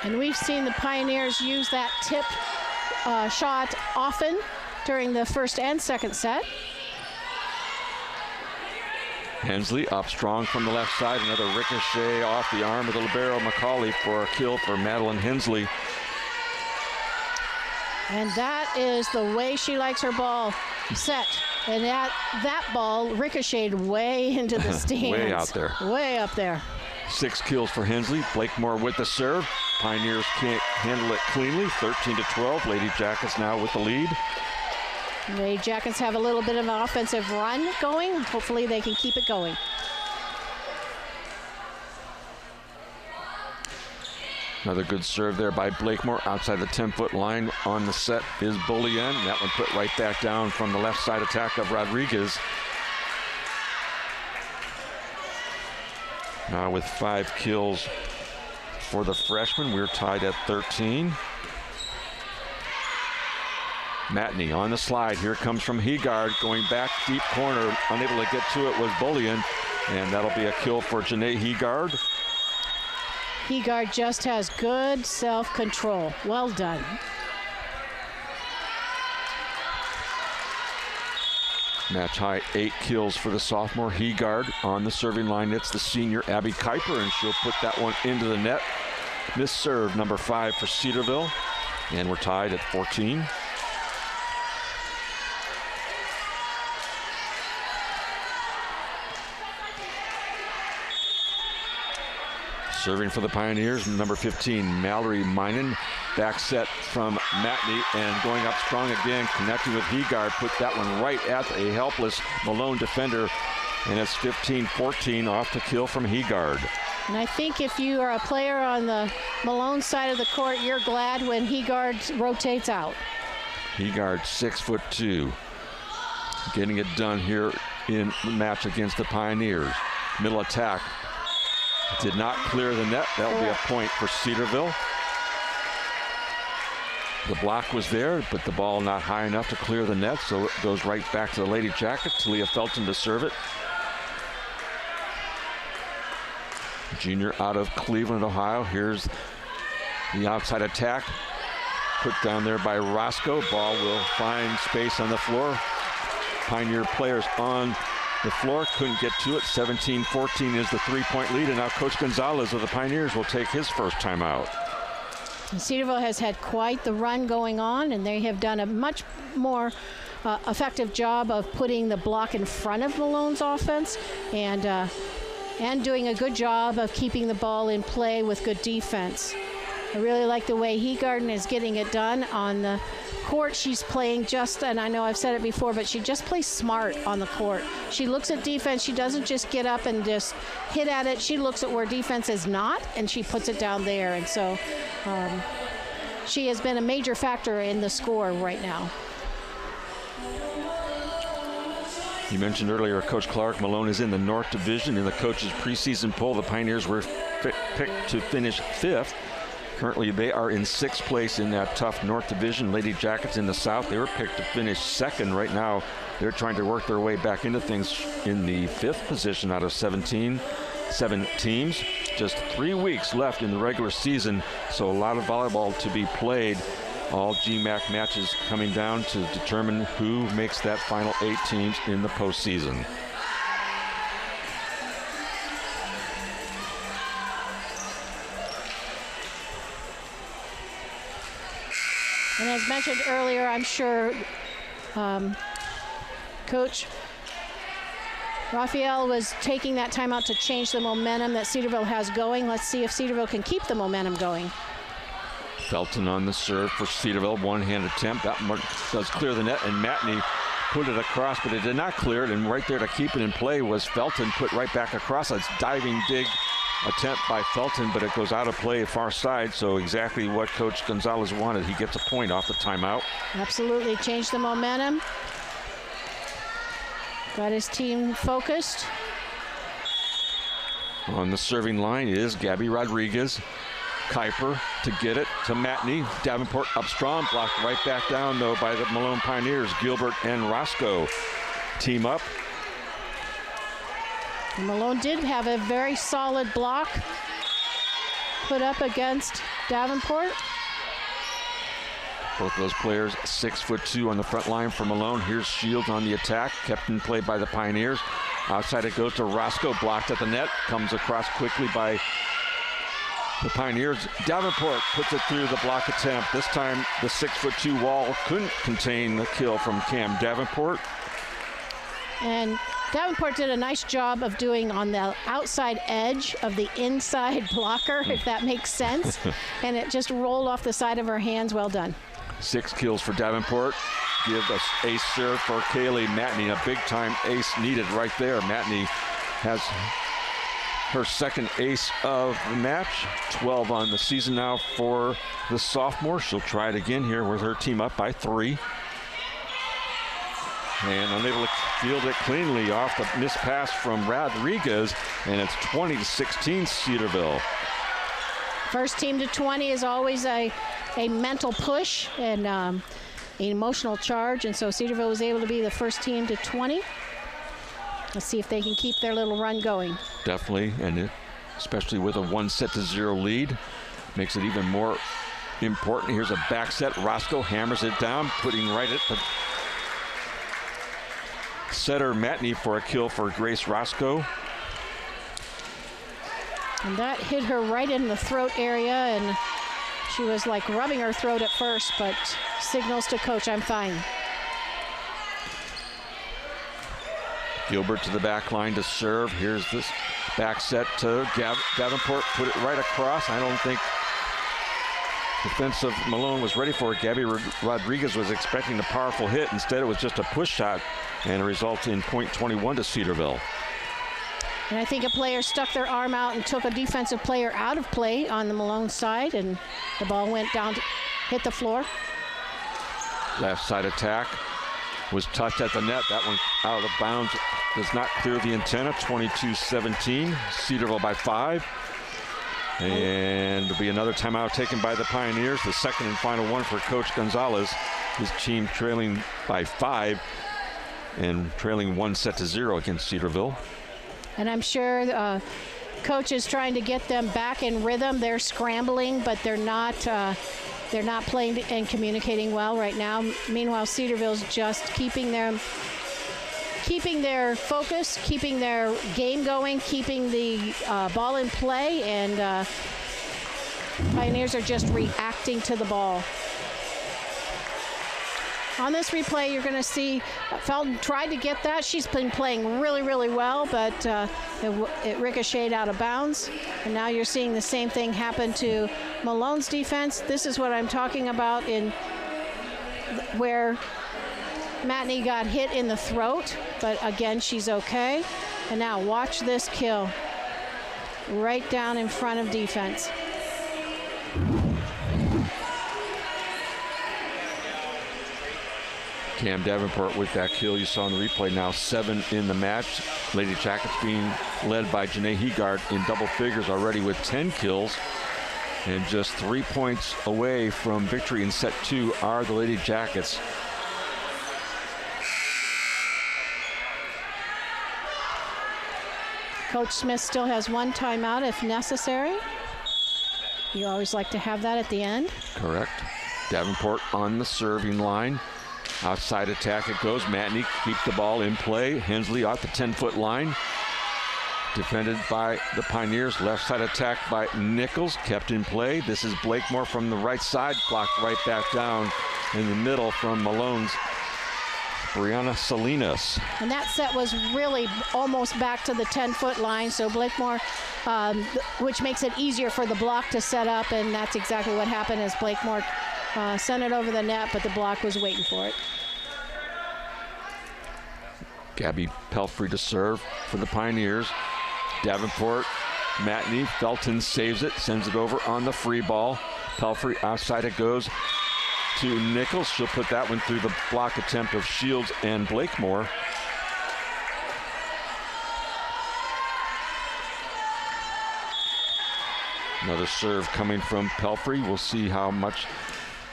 And we've seen the Pioneers use that tip shot often during the first and second set. Hensley up strong from the left side. Another ricochet off the arm of the libero McCauley for a kill for Madeline Hensley. And that is the way she likes her ball set. And that ball ricocheted way into the stands. Way out there. Way up there. 6 kills for Hensley. Blakemore with the serve. Pioneers can't handle it cleanly. 13-12. Lady Jackets now with the lead. Lady Jackets have a little bit of an offensive run going. Hopefully they can keep it going. Another good serve there by Blakemore outside the 10-foot line. On the set is Bullion. That one put right back down from the left side attack of Rodriguez. Now with 5 kills for the freshman, we're tied at 13. Matney on the slide. Here comes from Heegard, going back deep corner. Unable to get to it was Bullion, and that'll be a kill for Janae Heegard. Heegard just has good self-control. Well done. Match high 8 kills for the sophomore. Heegard on the serving line. It's the senior Abby Kuiper, and she'll put that one into the net. Miss serve number 5 for Cedarville, and we're tied at 14. Serving for the Pioneers, number 15, Mallory Minen. Back set from Matney and going up strong again, connecting with Heegard. Put that one right at a helpless Malone defender, and it's 15-14 off the kill from Heegard. And I think if you are a player on the Malone side of the court, you're glad when Heegard rotates out. Heegard, 6'2", getting it done here in the match against the Pioneers. Middle attack. Did not clear the net. That'll be a point for Cedarville. The block was there, but the ball not high enough to clear the net, so it goes right back to the Lady Jackets. Leah Felton to serve it. Junior out of Cleveland, Ohio. Here's the outside attack. Put down there by Roscoe. Ball will find space on the floor. Pioneer players on the floor, couldn't get to it. 17-14 is the 3-point lead, and now Coach Gonzalez of the Pioneers will take his first timeout. Cedarville has had quite the run going on, and they have done a much more effective job of putting the block in front of Malone's offense, and doing a good job of keeping the ball in play with good defense. I really like the way Heegard is getting it done on the court. She's playing just, and I know I've said it before, but she just plays smart on the court. She looks at defense. She doesn't just get up and just hit at it. She looks at where defense is not, and she puts it down there. And so she has been a major factor in the score right now. You mentioned earlier, Coach Clark, Malone is in the North Division. In the coaches' preseason poll, the Pioneers were picked to finish 5th. Currently, they are in 6th place in that tough North Division. Lady Jackets in the South, they were picked to finish 2nd. Right now, they're trying to work their way back into things in the 5th position out of 7 teams. Just 3 weeks left in the regular season, so a lot of volleyball to be played. All GMAC matches coming down to determine who makes that final 8 teams in the postseason. And as mentioned earlier, I'm sure Coach Raphael was taking that time out to change the momentum that Cedarville has going. Let's see if Cedarville can keep the momentum going. Felton on the serve for Cedarville, one-hand attempt. That does clear the net, and Matney put it across, but it did not clear it, and right there to keep it in play was Felton, put right back across. A diving dig attempt by Felton, but it goes out of play far side, so exactly what Coach Gonzalez wanted. He gets a point off the timeout. Absolutely, changed the momentum. Got his team focused. On the serving line is Gabby Rodriguez. Kuiper to get it to Matney. Davenport up strong, blocked right back down though by the Malone Pioneers. Gilbert and Roscoe team up. Malone did have a very solid block put up against Davenport. Both those players 6'2" on the front line for Malone. Here's Shields on the attack, kept in play by the Pioneers. Outside it goes to Roscoe, blocked at the net, comes across quickly by the Pioneers. Davenport puts it through the block attempt. This time the 6'2" wall couldn't contain the kill from Cam Davenport. And Davenport did a nice job of doing on the outside edge of the inside blocker, if that makes sense. And it just rolled off the side of her hands. Well done. 6 kills for Davenport. Give us ace serve for Kaylee Matney. A big time ace needed right there. Matney has her second ace of the match. 12 on the season now for the sophomore. She'll try it again here with her team up by 3. And unable to field it cleanly off the missed pass from Rodriguez, and it's 20-16 Cedarville. First team to 20 is always a mental push and an emotional charge, and so Cedarville was able to be the first team to 20. Let's see if they can keep their little run going. Definitely, and especially with a 1-0 lead, makes it even more important. Here's a back set. Roscoe hammers it down, putting right at the setter Matney for a kill for Grace Roscoe. And that hit her right in the throat area, and she was like rubbing her throat at first, but signals to coach, I'm fine. Gilbert to the back line to serve. Here's this back set to Davenport, put it right across. I don't think defensive Malone was ready for it. Gabby Rodriguez was expecting a powerful hit. Instead, it was just a push shot, and it results in point 21 to Cedarville. And I think a player stuck their arm out and took a defensive player out of play on the Malone side, and the ball went down, hit the floor. Left side attack was touched at the net. That one out of bounds, does not clear the antenna. 22-17, Cedarville by 5. And there'll be another timeout taken by the Pioneers, the second and final one for Coach Gonzalez. His team trailing by 5 and trailing 1-0 against Cedarville. And I'm sure coach is trying to get them back in rhythm. They're scrambling, but they're not playing and communicating well right now. Meanwhile, Cedarville's just keeping their focus, keeping their game going, keeping the ball in play, and Pioneers are just reacting to the ball. On this replay, you're going to see Felton tried to get that. She's been playing really, really well, but it ricocheted out of bounds. And now you're seeing the same thing happen to Malone's defense. This is what I'm talking about, in where Matney got hit in the throat, but again, she's okay. And now watch this kill right down in front of defense. Cam Davenport with that kill you saw in the replay, now 7 in the match. Lady Jackets being led by Janae Heegard in double figures already with 10 kills. And just 3 points away from victory in set 2 are the Lady Jackets. Coach Smith still has one timeout if necessary. You always like to have that at the end. Correct. Davenport on the serving line. Outside attack it goes. Matney keeps the ball in play. Hensley off the 10-foot line. Defended by the Pioneers. Left side attack by Nichols. Kept in play. This is Blakemore from the right side. Blocked right back down in the middle from Malone's Brianna Salinas. And that set was really almost back to the 10-foot line. So Blakemore, which makes it easier for the block to set up. And that's exactly what happened as Blakemore sent it over the net, but the block was waiting for it. Gabby Pelfrey to serve for the Pioneers. Davenport, Matney, Felton saves it, sends it over on the free ball. Pelfrey outside it goes to Nichols. She'll put that one through the block attempt of Shields and Blakemore. Another serve coming from Pelfrey. We'll see how much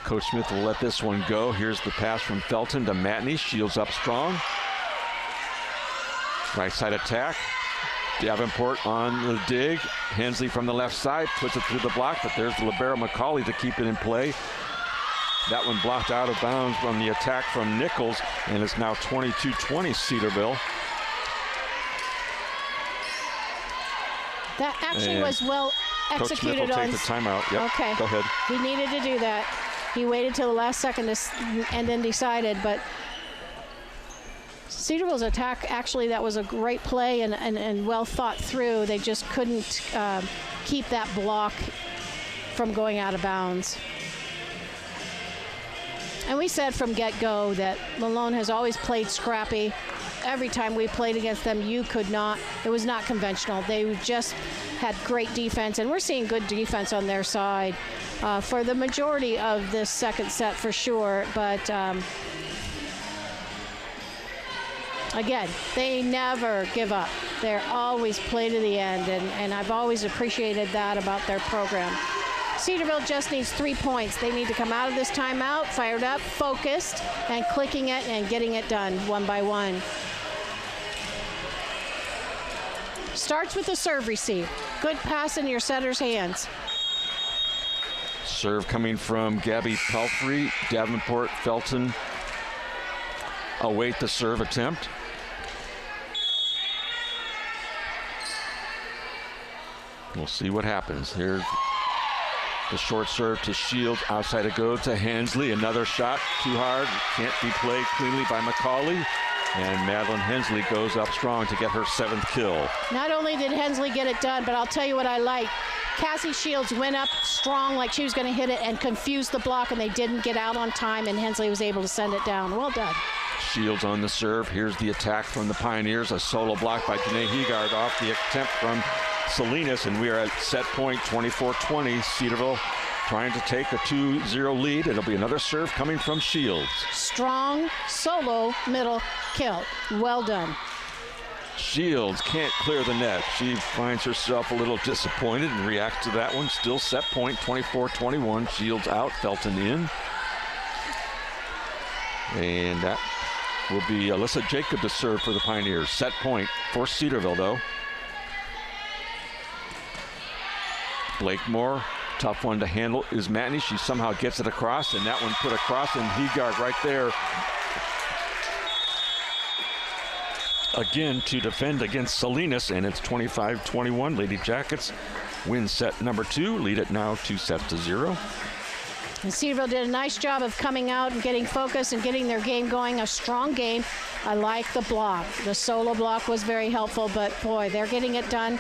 Coach Smith will let this one go. Here's the pass from Felton to Matney. Shields up strong. Right side attack. Davenport on the dig. Hensley from the left side puts it through the block, but there's the libero McCauley to keep it in play. That one blocked out of bounds from the attack from Nichols, and it's now 22-20 Cedarville. That actually was well executed. Coach Smith will take the timeout. Yep. Okay. Go ahead. He needed to do that. He waited till the last second and then decided, but Cedarville's attack, actually, that was a great play and well thought through. They just couldn't keep that block from going out of bounds. And we said from get-go that Malone has always played scrappy. Every time we played against them, it was not conventional. They just had great defense, and we're seeing good defense on their side for the majority of this second set for sure. But again, they never give up. They're always play to the end, and I've always appreciated that about their program. Cedarville just needs 3 points. They need to come out of this timeout fired up, focused, and clicking it and getting it done one by one. Starts with the serve receive. Good pass in your setter's hands. Serve coming from Gabby Pelfrey. Davenport, Felton await the serve attempt. We'll see what happens. Here's the short serve to Shields. Outside it goes to Hensley. Another shot, too hard. Can't be played cleanly by McCauley. And Madeline Hensley goes up strong to get her 7th kill. Not only did Hensley get it done, but I'll tell you what I like. Cassie Shields went up strong like she was going to hit it and confused the block, and they didn't get out on time, and Hensley was able to send it down. Well done. Shields on the serve. Here's the attack from the Pioneers. A solo block by Janae Heegard off the attempt from Salinas, and we are at set point 24-20. Cedarville trying to take a 2-0 lead. It'll be another serve coming from Shields. Strong solo middle kill. Well done. Shields can't clear the net. She finds herself a little disappointed and reacts to that one. Still set point 24-21. Shields out, Felton in. And that will be Alyssa Jacob to serve for the Pioneers. Set point for Cedarville, though. Blakemore, tough one to handle is Matney. She somehow gets it across, and that one put across, and Heegard right there again to defend against Salinas, and it's 25-21. Lady Jackets win set number 2, lead it now 2-0. And Cedarville did a nice job of coming out and getting focused and getting their game going. A strong game. I like the block. The solo block was very helpful, but boy, they're getting it done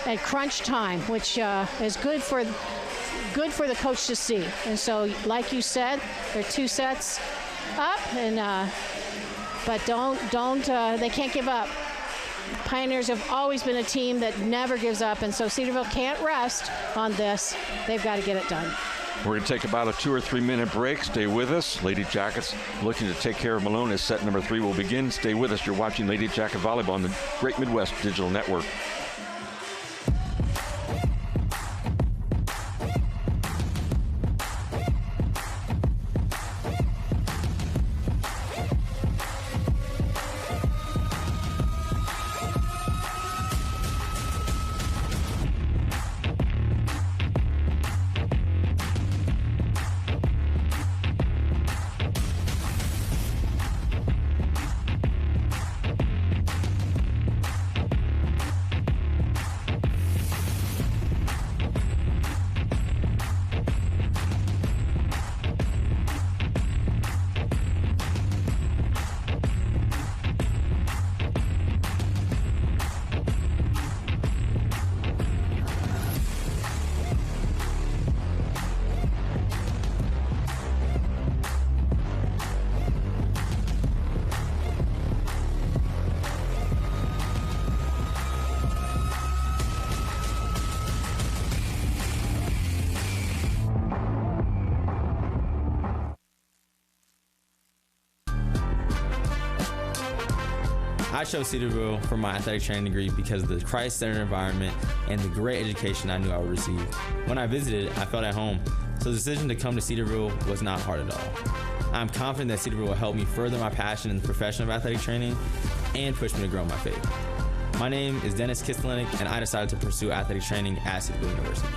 at crunch time, which is good for the coach to see. And so, like you said, they're 2 sets up, and but they can't give up. Pioneers have always been a team that never gives up, and so Cedarville can't rest on this. They've got to get it done. We're going to take about a 2 or 3 minute break. Stay with us. Lady Jackets looking to take care of Malone as set number 3 will begin. Stay with us. You're watching Lady Jacket Volleyball on the Great Midwest Digital Network. I chose Cedarville for my athletic training degree because of the Christ-centered environment and the great education I knew I would receive. When I visited, I felt at home, so the decision to come to Cedarville was not hard at all. I'm confident that Cedarville will help me further my passion in the profession of athletic training and push me to grow my faith. My name is Dennis Kistelenik, and I decided to pursue athletic training at Cedarville University.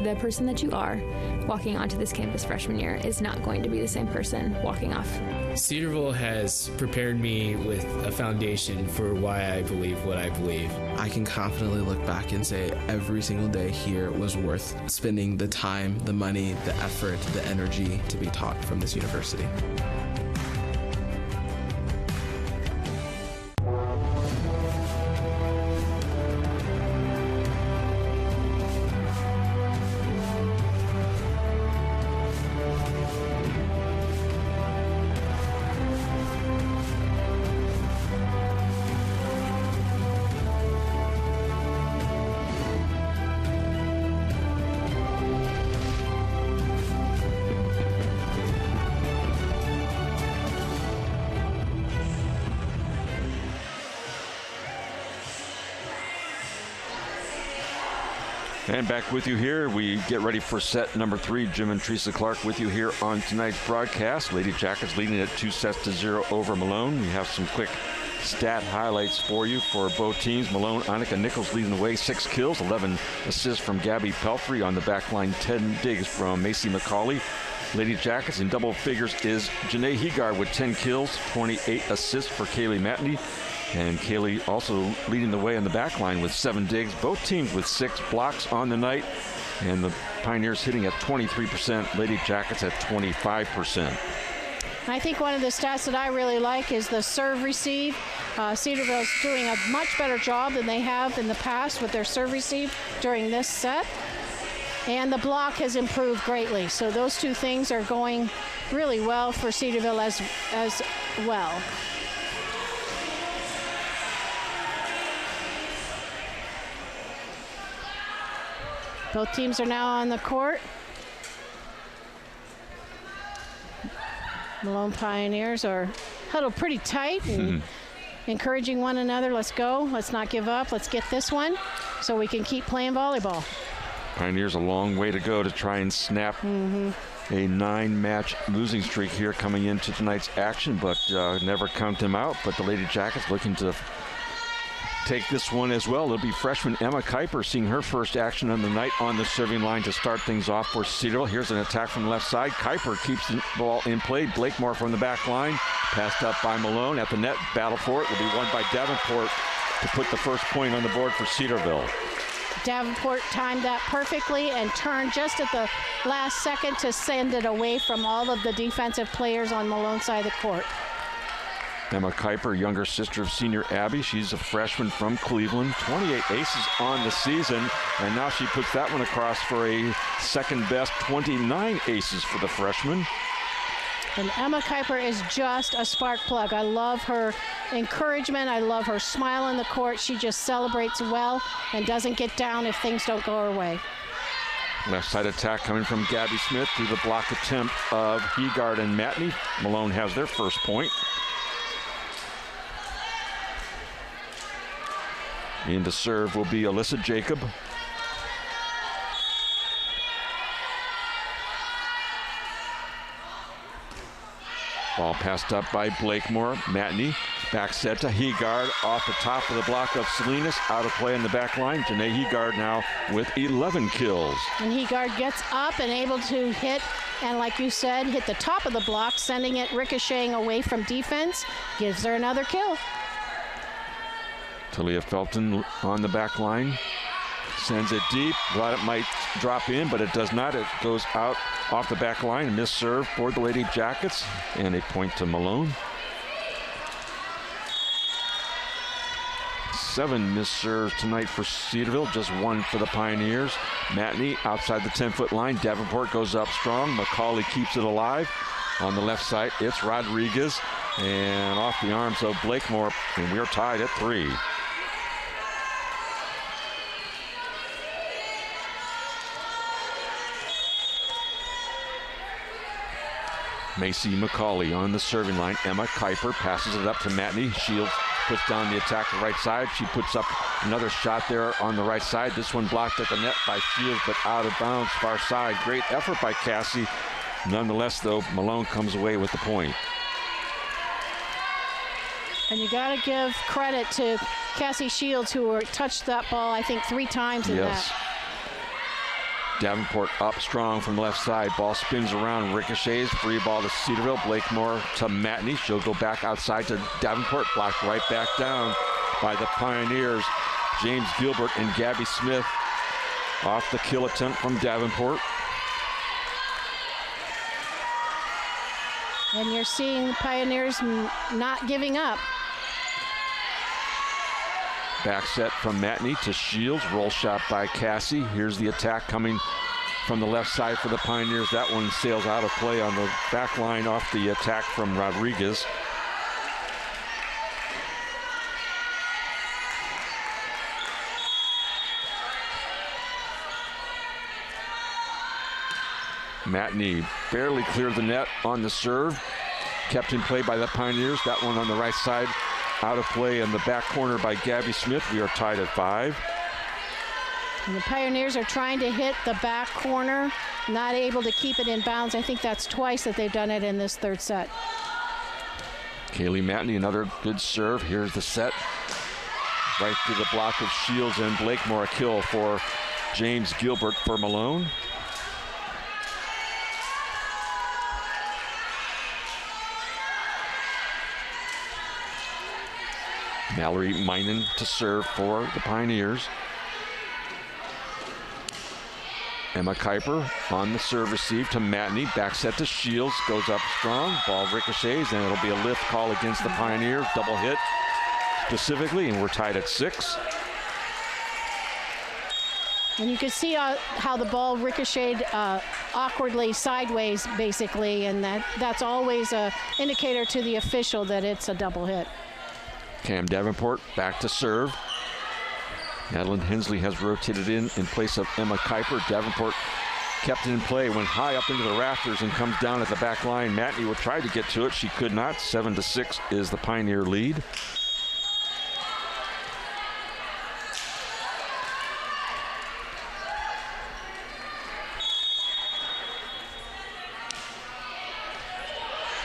The person that you are walking onto this campus freshman year is not going to be the same person walking off. Cedarville has prepared me with a foundation for why I believe what I believe. I can confidently look back and say every single day here was worth spending the time, the money, the effort, the energy to be taught from this university. And back with you here. We get ready for set number 3. Jim and Teresa Clark with you here on tonight's broadcast. Lady Jackets leading at 2-0 over Malone. We have some quick stat highlights for you for both teams. Malone, Annika Nichols leading the way, 6 kills, 11 assists from Gabby Pelfrey. On the back line, 10 digs from Macy McCauley. Lady Jackets in double figures is Janae Hegar with 10 kills, 28 assists for Kaylee Matney. And Kaylee also leading the way on the back line with 7 digs. Both teams with 6 blocks on the night. And the Pioneers hitting at 23%, Lady Jackets at 25%. I think one of the stats that I really like is the serve receive. Cedarville's doing a much better job than they have in the past with their serve receive during this set. And the block has improved greatly. So those two things are going really well for Cedarville as well. Both teams are now on the court. Malone Pioneers are huddled pretty tight and encouraging one another. Let's go. Let's not give up. Let's get this one so we can keep playing volleyball. Pioneers a long way to go to try and snap a 9-match losing streak here coming into tonight's action, but never count them out. But the Lady Jackets looking to take this one as well. It'll be freshman Emma Kuiper seeing her first action on the night on the serving line to start things off for Cedarville. Here's an attack from the left side. Kuiper keeps the ball in play. Blakemore from the back line. Passed up by Malone at the net. Battle for it will be won by Davenport to put the first point on the board for Cedarville. Davenport timed that perfectly and turned just at the last second to send it away from all of the defensive players on Malone's side of the court. Emma Kuiper, younger sister of senior Abby. She's a freshman from Cleveland. 28 aces on the season, and now she puts that one across for a second best 29 aces for the freshman. And Emma Kuiper is just a spark plug. I love her encouragement. I love her smile on the court. She just celebrates well and doesn't get down if things don't go her way. Left side attack coming from Gabby Smith through the block attempt of Heegard and Matney. Malone has their first point. In to serve will be Alyssa Jacob. Ball passed up by Blakemore. Matney back set to Heegard off the top of the block of Salinas. Out of play in the back line. Janae Heegard now with 11 kills. And Heegard gets up and able to hit, and like you said, hit the top of the block, sending it ricocheting away from defense. Gives her another kill. Talia Felton on the back line. Sends it deep. Thought it might drop in, but it does not. It goes out off the back line. Miss serve for the Lady Jackets. And a point to Malone. 7 missed serves tonight for Cedarville, just 1 for the Pioneers. Matney outside the 10-foot line. Davenport goes up strong. McCauley keeps it alive. On the left side, it's Rodriguez. And off the arms of Blakemore. And we are tied at 3. Macy McCauley on the serving line. Emma Kuiper passes it up to Matney. Shields puts down the attack to the right side. She puts up another shot there on the right side. This one blocked at the net by Shields, but out of bounds, far side. Great effort by Cassie. Nonetheless, though, Malone comes away with the point. And you got to give credit to Cassie Shields, who touched that ball, I think, 3 times in that. Davenport up strong from the left side. Ball spins around, ricochets. Free ball to Cedarville. Blakemore to Matney. She'll go back outside to Davenport. Blocked right back down by the Pioneers. James Gilbert and Gabby Smith off the kill attempt from Davenport. And you're seeing the Pioneers not giving up. Back set from Matney to Shields. Roll shot by Cassie. Here's the attack coming from the left side for the Pioneers. That one sails out of play on the back line off the attack from Rodriguez. Matney barely cleared the net on the serve. Kept in play by the Pioneers. That one on the right side. Out of play in the back corner by Gabby Smith. We are tied at 5. And the Pioneers are trying to hit the back corner, not able to keep it in bounds. I think that's twice that they've done it in this third set. Kaylee Matney, another good serve. Here's the set. Right through the block of Shields and Blakemore. A kill for James Gilbert for Malone. Mallory Minen to serve for the Pioneers. Emma Kuiper on the serve receive to Matney. Back set to Shields. Goes up strong. Ball ricochets, and it'll be a lift call against the Pioneers. Double hit specifically, and we're tied at 6. And you can see how the ball ricocheted awkwardly sideways, basically, and that's always an indicator to the official that it's a double hit. Cam Davenport back to serve. Madeline Hensley has rotated in place of Emma Kuiper. Davenport kept it in play, went high up into the rafters and comes down at the back line. Matney will try to get to it. She could not. 7-6 is the Pioneer lead.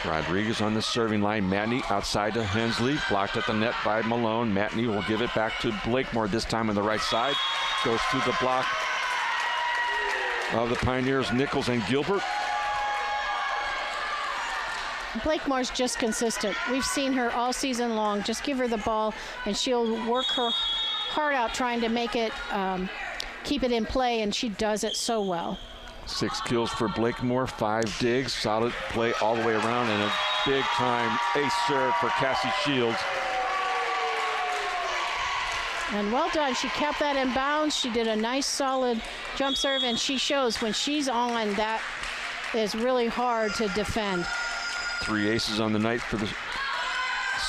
Rodriguez on the serving line. Matney outside to Hensley. Blocked at the net by Malone. Matney will give it back to Blakemore, this time on the right side. Goes through the block of the Pioneers, Nichols and Gilbert. Blakemore's just consistent. We've seen her all season long. Just give her the ball, and she'll work her heart out trying to make it, keep it in play, and she does it so well. 6 kills for Blakemore, 5 digs. Solid play all the way around, and a big-time ace serve for Cassie Shields. And well done. She kept that in bounds. She did a nice, solid jump serve, and she shows when she's on, that is really hard to defend. 3 aces on the night for the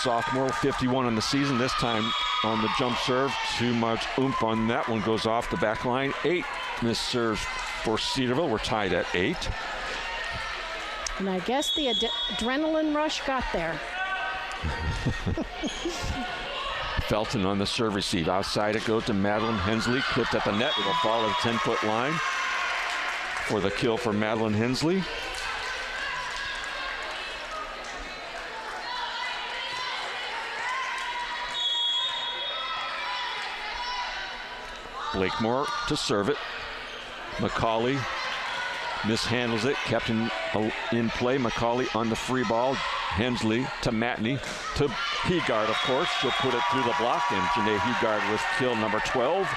sophomore, 51 on the season. This time on the jump serve, too much oomph on that one, goes off the back line. 8 missed serves for Cedarville. We're tied at 8. And I guess the adrenaline rush got there. Felton on the serve receive. Outside it goes to Madeline Hensley. Clipped at the net. It'll fall at the 10-foot line for the kill for Madeline Hensley. Blakemore to serve it. McCauley mishandles it, kept in play. McCauley on the free ball. Hensley to Matney to Hegard, of course. She'll put it through the block, and Janae Hegard with kill number 12.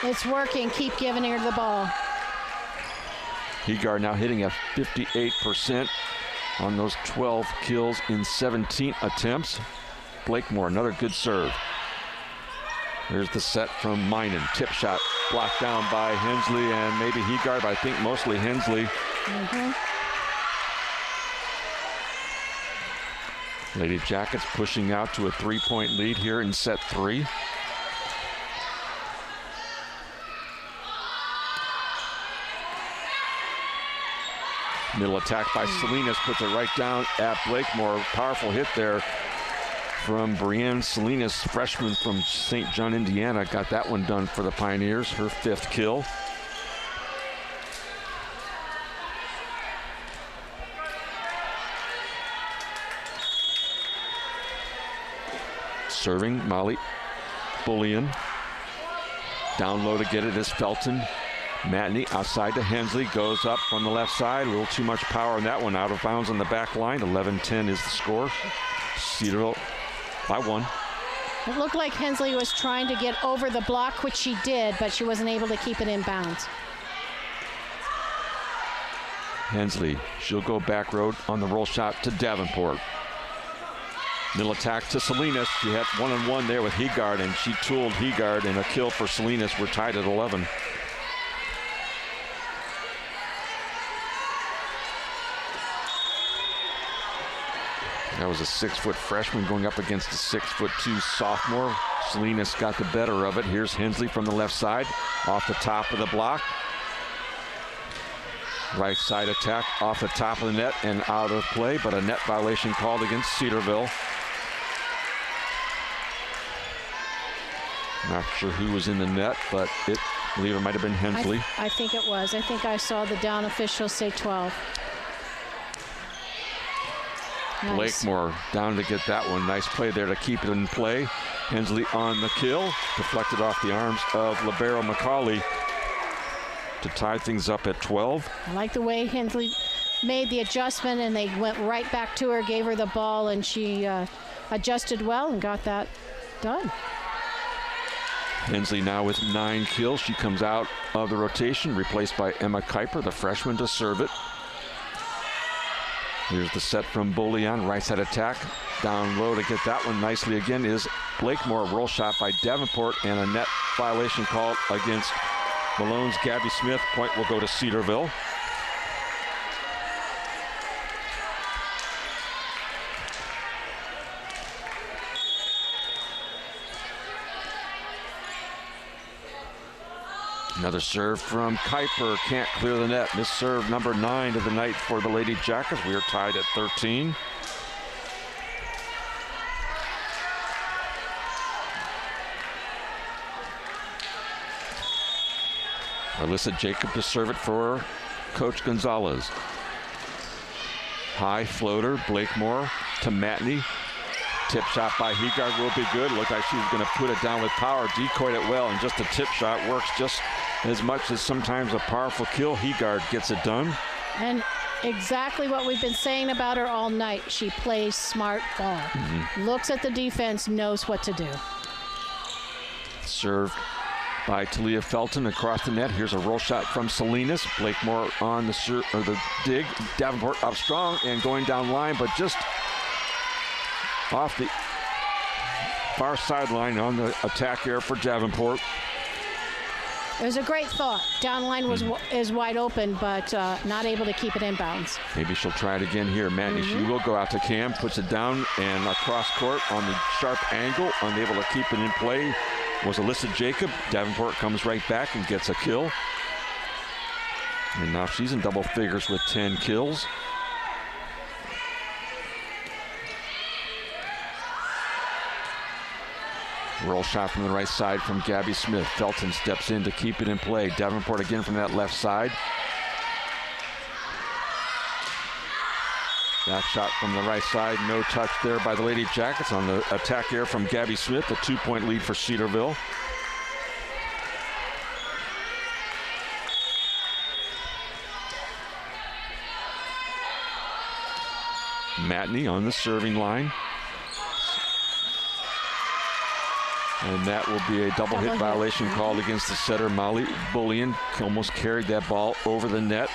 It's working. Keep giving her the ball. Hegard now hitting at 58% on those 12 kills in 17 attempts. Blakemore, another good serve. There's the set from Minen. Tip shot blocked down by Hensley and maybe Hegard, but I think mostly Hensley. Lady Jackets pushing out to a 3-point lead here in set 3. Middle attack by Salinas, puts it right down at Blakemore. Powerful hit there from Brianne Salinas, freshman from St. John, Indiana. Got that one done for the Pioneers, her 5th kill. Serving, Molly Bullion. Down low to get it is Felton. Matney outside to Hensley, goes up from the left side. A little too much power on that one, out of bounds on the back line. 11-10 is the score. Cedarville by 1. It looked like Hensley was trying to get over the block, which she did, but she wasn't able to keep it in bounds. Hensley, she'll go back road on the roll shot to Davenport. Middle attack to Salinas. She had 1-on-1 there with Hegard, and she tooled Hegard, and a kill for Salinas. We're tied at 11. That was a 6-foot freshman going up against a 6'2" sophomore. Salinas got the better of it. Here's Hensley from the left side, off the top of the block. Right side attack off the top of the net and out of play, but a net violation called against Cedarville. Not sure who was in the net, but I believe it might have been Hensley. I think it was. I think I saw the down official say 12. Nice. Blakemore down to get that one. Nice play there to keep it in play. Hensley on the kill. Deflected off the arms of libero McCauley to tie things up at 12. I like the way Hensley made the adjustment, and they went right back to her, gave her the ball, and she adjusted well and got that done. Hensley now with 9 kills. She comes out of the rotation, replaced by Emma Kuiper, the freshman, to serve it. Here's the set from Bullion, right side attack. Down low to get that one nicely again is Blakemore. Roll shot by Davenport, and a net violation called against Malone's Gabby Smith. Point will go to Cedarville. Another serve from Kuiper, can't clear the net. This serve number 9 of the night for the Lady Jackets. We are tied at 13. Alyssa Jacob to serve it for Coach Gonzalez. High floater, Blakemore to Matney. Tip shot by Hegard will be good. Looked like she was going to put it down with power. Decoyed it well, and just a tip shot works just as much as sometimes a powerful kill. Hegard gets it done. And exactly what we've been saying about her all night. She plays smart ball. Looks at the defense, knows what to do. Served by Talia Felton across the net. Here's a roll shot from Salinas. Blakemore on the dig. Davenport up strong and going down line, but just off the far sideline on the attack here for Davenport. It was a great thought. Down line is wide open, but not able to keep it in bounds. Maybe she'll try it again here. Matney, she will go out to Cam, puts it down and across court on the sharp angle, unable to keep it in play was Alyssa Jacob. Davenport comes right back and gets a kill. And now she's in double figures with 10 kills. Roll shot from the right side from Gabby Smith. Felton steps in to keep it in play. Davenport again from that left side. That shot from the right side, no touch there by the Lady Jackets on the attack here from Gabby Smith, a 2-point lead for Cedarville. Matney on the serving line. And that will be a double hit violation called against the setter, Molly Bullion. Almost carried that ball over the net.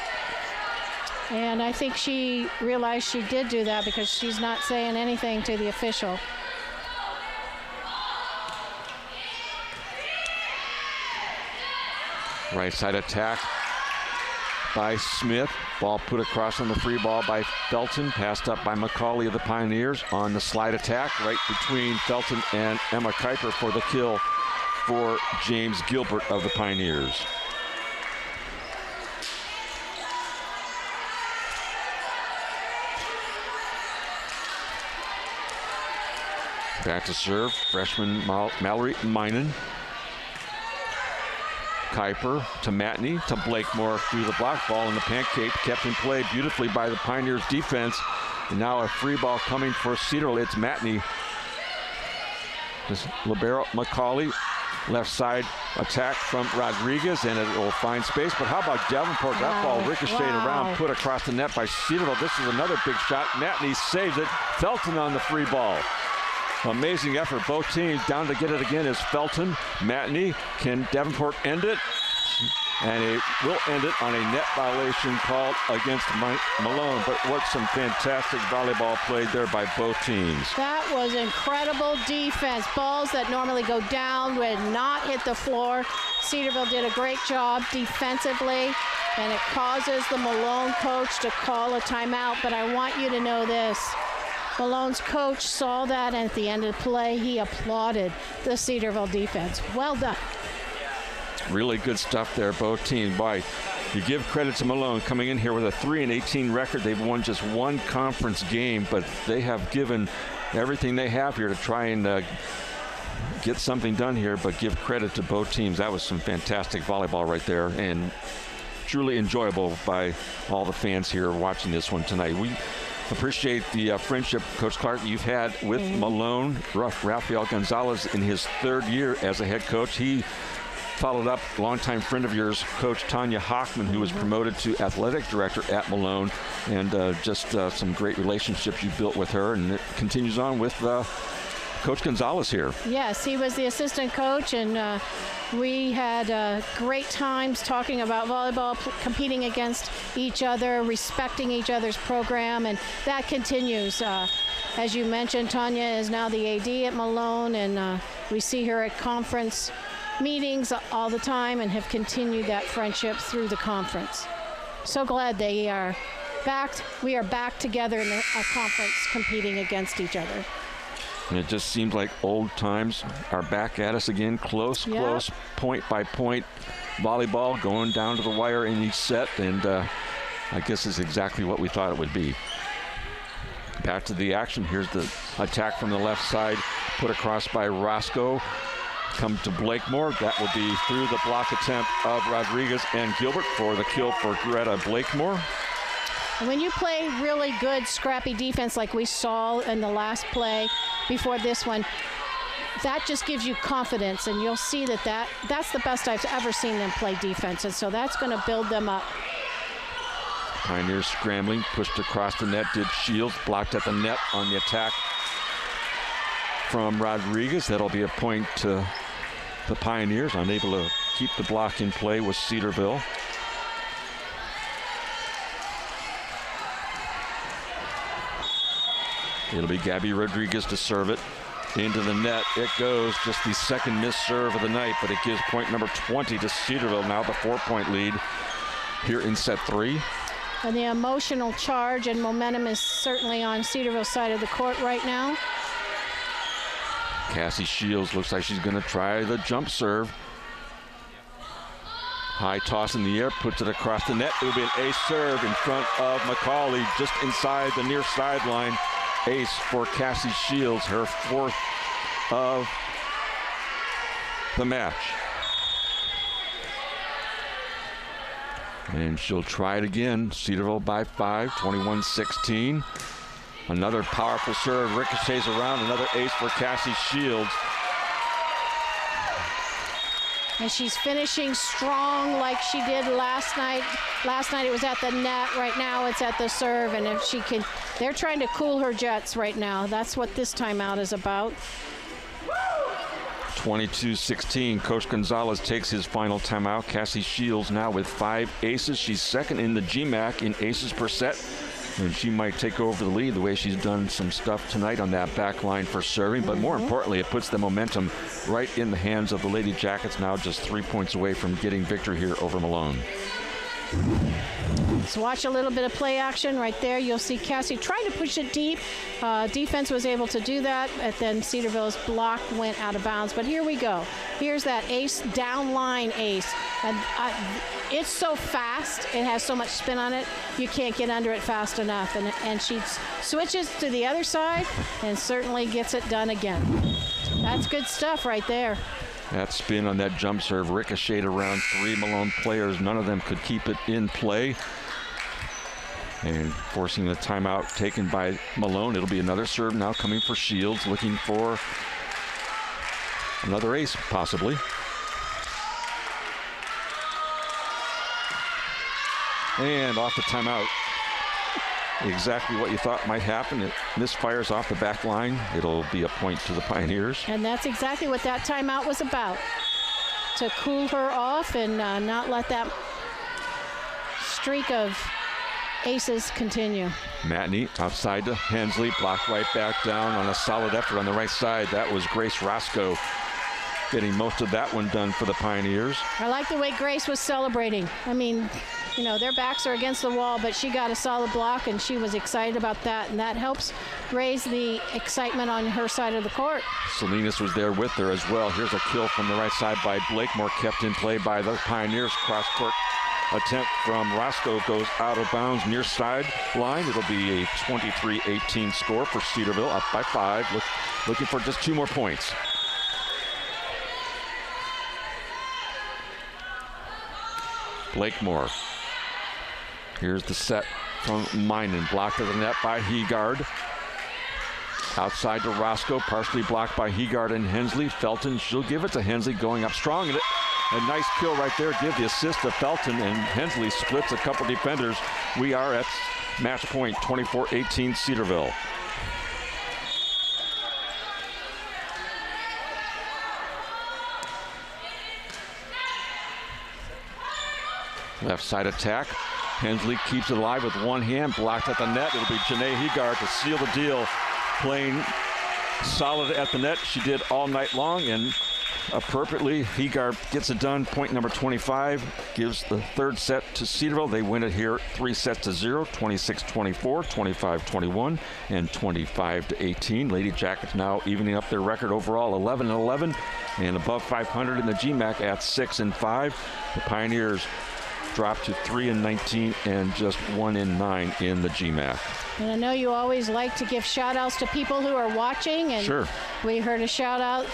And I think she realized she did do that because she's not saying anything to the official. Right side attack by Smith. Ball put across on the free ball by Felton. Passed up by McCauley of the Pioneers on the slide attack right between Felton and Emma Kuiper for the kill for James Gilbert of the Pioneers. Back to serve, freshman Mallory Minen. Kuiper to Matney, to Blakemore through the block. Ball in the pancake, kept in play beautifully by the Pioneers defense. And now a free ball coming for Cedarville. It's Matney. This libero McCauley, left side attack from Rodriguez, and it will find space. But how about Davenport? That ball ricocheted around, put across the net by Cedarville. This is another big shot. Matney saves it. Felton on the free ball. Amazing effort. Both teams down to get it again is Felton. Matney, can Davenport end it? And it will end it on a net violation called against Malone. But what's some fantastic volleyball played there by both teams. That was incredible defense. Balls that normally go down would not hit the floor. Cedarville did a great job defensively, and it causes the Malone coach to call a timeout. But I want you to know this. Malone's coach saw that, and at the end of the play, he applauded the Cedarville defense. Well done. Really good stuff there, both teams. Boy, you give credit to Malone coming in here with a 3-18 record. They've won just one conference game, but they have given everything they have here to try and get something done here, but give credit to both teams. That was some fantastic volleyball right there, and truly enjoyable by all the fans here watching this one tonight. We appreciate the friendship, Coach Clark, you've had with Malone. Rafael Gonzalez in his third year as a head coach. He followed up longtime friend of yours, Coach Tanya Hockman, who was promoted to athletic director at Malone, and just some great relationships you built with her, and it continues on with Coach Gonzalez here. Yes, he was the assistant coach, and we had great times talking about volleyball, competing against each other, respecting each other's program, and that continues. As you mentioned, Tanya is now the AD at Malone, and we see her at conference meetings all the time and have continued that friendship through the conference. So glad they are back. We are back together in a conference competing against each other. And it just seems like old times are back at us again. Close, point by point volleyball going down to the wire in each set. And I guess it's exactly what we thought it would be. Back to the action. Here's the attack from the left side, put across by Roscoe. Come to Blakemore. That will be through the block attempt of Rodriguez and Gilbert for the kill for Greta Blakemore. When you play really good, scrappy defense like we saw in the last play before this one, that just gives you confidence, and you'll see that's the best I've ever seen them play defense, and so that's going to build them up. Pioneers scrambling, pushed across the net, did Shields, blocked at the net on the attack from Rodriguez. That'll be a point to the Pioneers, unable to keep the block in play with Cedarville. It'll be Gabby Rodriguez to serve it. Into the net it goes, just the second missed serve of the night, but it gives point number 20 to Cedarville, now the 4-point lead here in set 3. And the emotional charge and momentum is certainly on Cedarville's side of the court right now. Cassie Shields looks like she's going to try the jump serve. High toss in the air, puts it across the net. It will be an ace serve in front of McCauley, just inside the near sideline. Ace for Cassie Shields, her 4th of the match. And she'll try it again. Cedarville by 5, 21-16. Another powerful serve, ricochets around, another ace for Cassie Shields. And she's finishing strong like she did last night. Last night it was at the net. Right now it's at the serve. And if she can, they're trying to cool her jets right now. That's what this timeout is about. 22-16. Coach Gonzalez takes his final timeout. Cassie Shields now with 5 aces. She's second in the GMAC in aces per set. And she might take over the lead the way she's done some stuff tonight on that back line for serving. But more importantly, it puts the momentum right in the hands of the Lady Jackets, now just 3 points away from getting victory here over Malone. Let's watch a little bit of play action right there. You'll see Cassie trying to push it deep. Defense was able to do that, and then Cedarville's block went out of bounds. But here we go. Here's that ace, down line ace. And it's so fast, it has so much spin on it, you can't get under it fast enough. And she switches to the other side and certainly gets it done again. That's good stuff right there. That spin on that jump serve ricocheted around 3 Malone players. None of them could keep it in play. And forcing the timeout taken by Malone. It'll be another serve now coming for Shields, looking for another ace, possibly. And off the timeout. Exactly what you thought might happen. It misfires off the back line. It'll be a point to the Pioneers. And that's exactly what that timeout was about. To cool her off and not let that streak of aces continue. Matney outside to Hensley, blocked right back down on a solid effort on the right side. That was Grace Roscoe getting most of that one done for the Pioneers. I like the way Grace was celebrating. I mean, you know, their backs are against the wall, but she got a solid block and she was excited about that, and that helps raise the excitement on her side of the court. Salinas was there with her as well. Here's a kill from the right side by Blakemore, kept in play by the Pioneers. Cross-court attempt from Roscoe goes out of bounds near sideline. It'll be a 23-18 score for Cedarville, up by 5, looking for just 2 more points. Blakemore. Here's the set from Minen, blocked at the net by Heegard. Outside to Roscoe, partially blocked by Heegard and Hensley. Felton, she'll give it to Hensley, going up strong. And a nice kill right there. Give the assist to Felton, and Hensley splits a couple defenders. We are at match point, 24-18 Cedarville. Left side attack. Hensley keeps it alive with one hand, blocked at the net. It'll be Janae Heegard to seal the deal. Playing solid at the net. She did all night long, and appropriately, Heegard gets it done. Point number 25 gives the third set to Cedarville. They win it here 3-0, 26-24, 25-21, and 25-18. Lady Jackets now evening up their record overall, 11-11, and above 500 in the GMAC at 6-5. The Pioneers dropped to 3-19 and just 1-9 in the GMAC. And I know you always like to give shout outs to people who are watching, and sure. We heard a shout out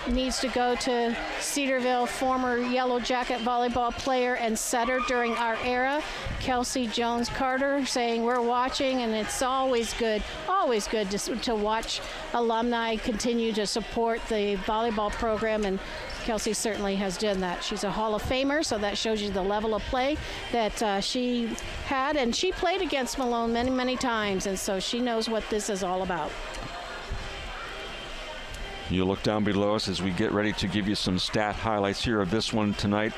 needs to go to Cedarville, former Yellow Jacket volleyball player and setter during our era, Kelsey Jones Carter, saying we're watching, and it's always good to watch alumni continue to support the volleyball program, and Kelsey certainly has done that. She's a Hall of Famer, so that shows you the level of play that she had, and she played against Malone many, many times, and so she knows what this is all about. You look down below us as we get ready to give you some stat highlights here of this one tonight.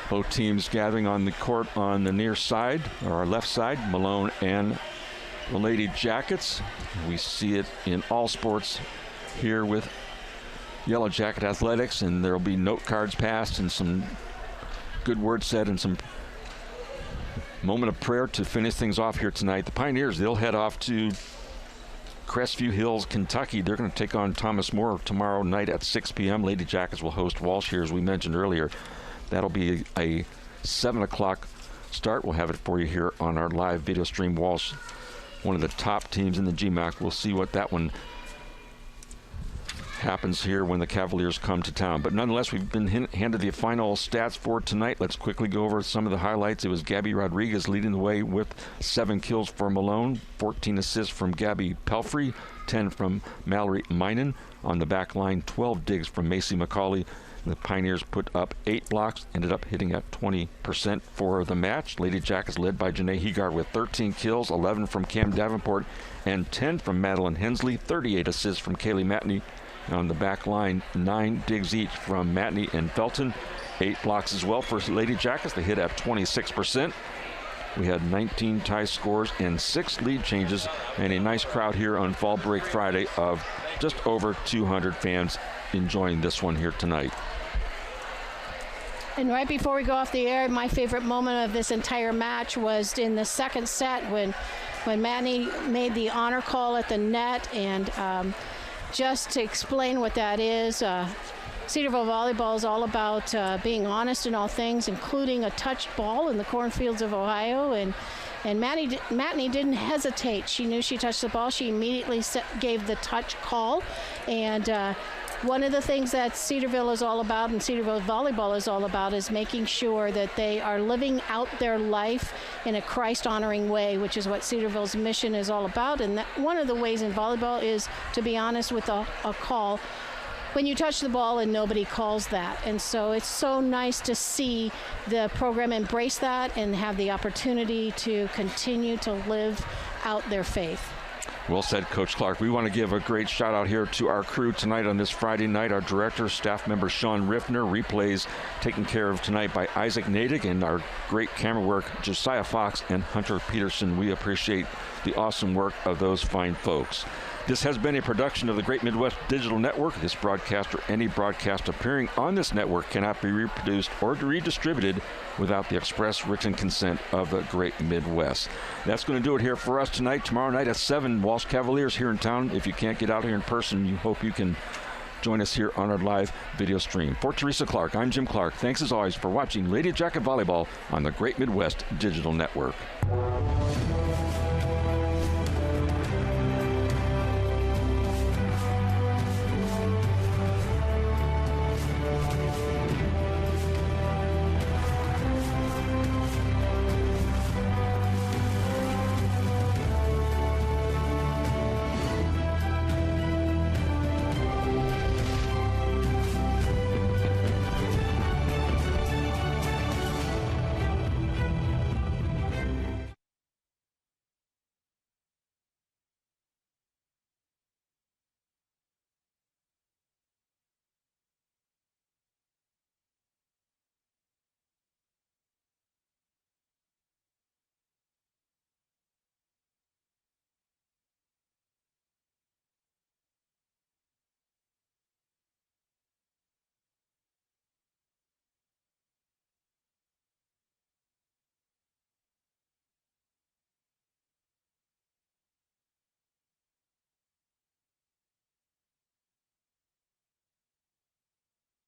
Both teams gathering on the court on the near side, or our left side, Malone and the Lady Jackets. We see it in all sports here with Yellow Jacket Athletics, and there will be note cards passed and some good words said and some moment of prayer to finish things off here tonight. The Pioneers, they'll head off to Crestview Hills, Kentucky. They're going to take on Thomas More tomorrow night at 6 p.m. Lady Jackets will host Walsh here, as we mentioned earlier. That'll be a 7 o'clock start. We'll have it for you here on our live video stream. Walsh, one of the top teams in the GMAC. We'll see what that one happens here when the Cavaliers come to town. But nonetheless, we've been handed the final stats for tonight. Let's quickly go over some of the highlights. It was Gabby Rodriguez leading the way with 7 kills for Malone, 14 assists from Gabby Pelfrey, 10 from Mallory Minen. On the back line, 12 digs from Macy McCauley. The Pioneers put up 8 blocks, ended up hitting at 20% for the match. Lady Jackets led by Janae Hegar with 13 kills, 11 from Cam Davenport, and 10 from Madeline Hensley, 38 assists from Kaylee Matney. On the back line, 9 digs each from Matney and Felton. 8 blocks as well for Lady Jackets. They hit at 26%. We had 19 tie scores and 6 lead changes, and a nice crowd here on Fall Break Friday of just over 200 fans enjoying this one here tonight. And right before we go off the air, my favorite moment of this entire match was in the second set when Matney made the honor call at the net. And just to explain what that is, Cedarville Volleyball is all about being honest in all things, including a touched ball in the cornfields of Ohio. And Matney didn't hesitate. She knew she touched the ball. She immediately gave the touch call. And one of the things that Cedarville is all about and Cedarville Volleyball is all about is making sure that they are living out their life in a Christ-honoring way, which is what Cedarville's mission is all about. And that one of the ways in volleyball is to be honest with a call when you touch the ball and nobody calls that. And so it's so nice to see the program embrace that and have the opportunity to continue to live out their faith. Well said, Coach Clark. We want to give a great shout out here to our crew tonight on this Friday night. Our director, staff member Sean Riffner, replays taken care of tonight by Isaac Natick, and our great camera work, Josiah Fox and Hunter Peterson. We appreciate the awesome work of those fine folks. This has been a production of the Great Midwest Digital Network. This broadcast or any broadcast appearing on this network cannot be reproduced or redistributed without the express written consent of the Great Midwest. That's going to do it here for us tonight. Tomorrow night at 7, Walsh Cavaliers here in town. If you can't get out here in person, you hope you can join us here on our live video stream. For Teresa Clark, I'm Jim Clark. Thanks as always for watching Lady Jacket Volleyball on the Great Midwest Digital Network.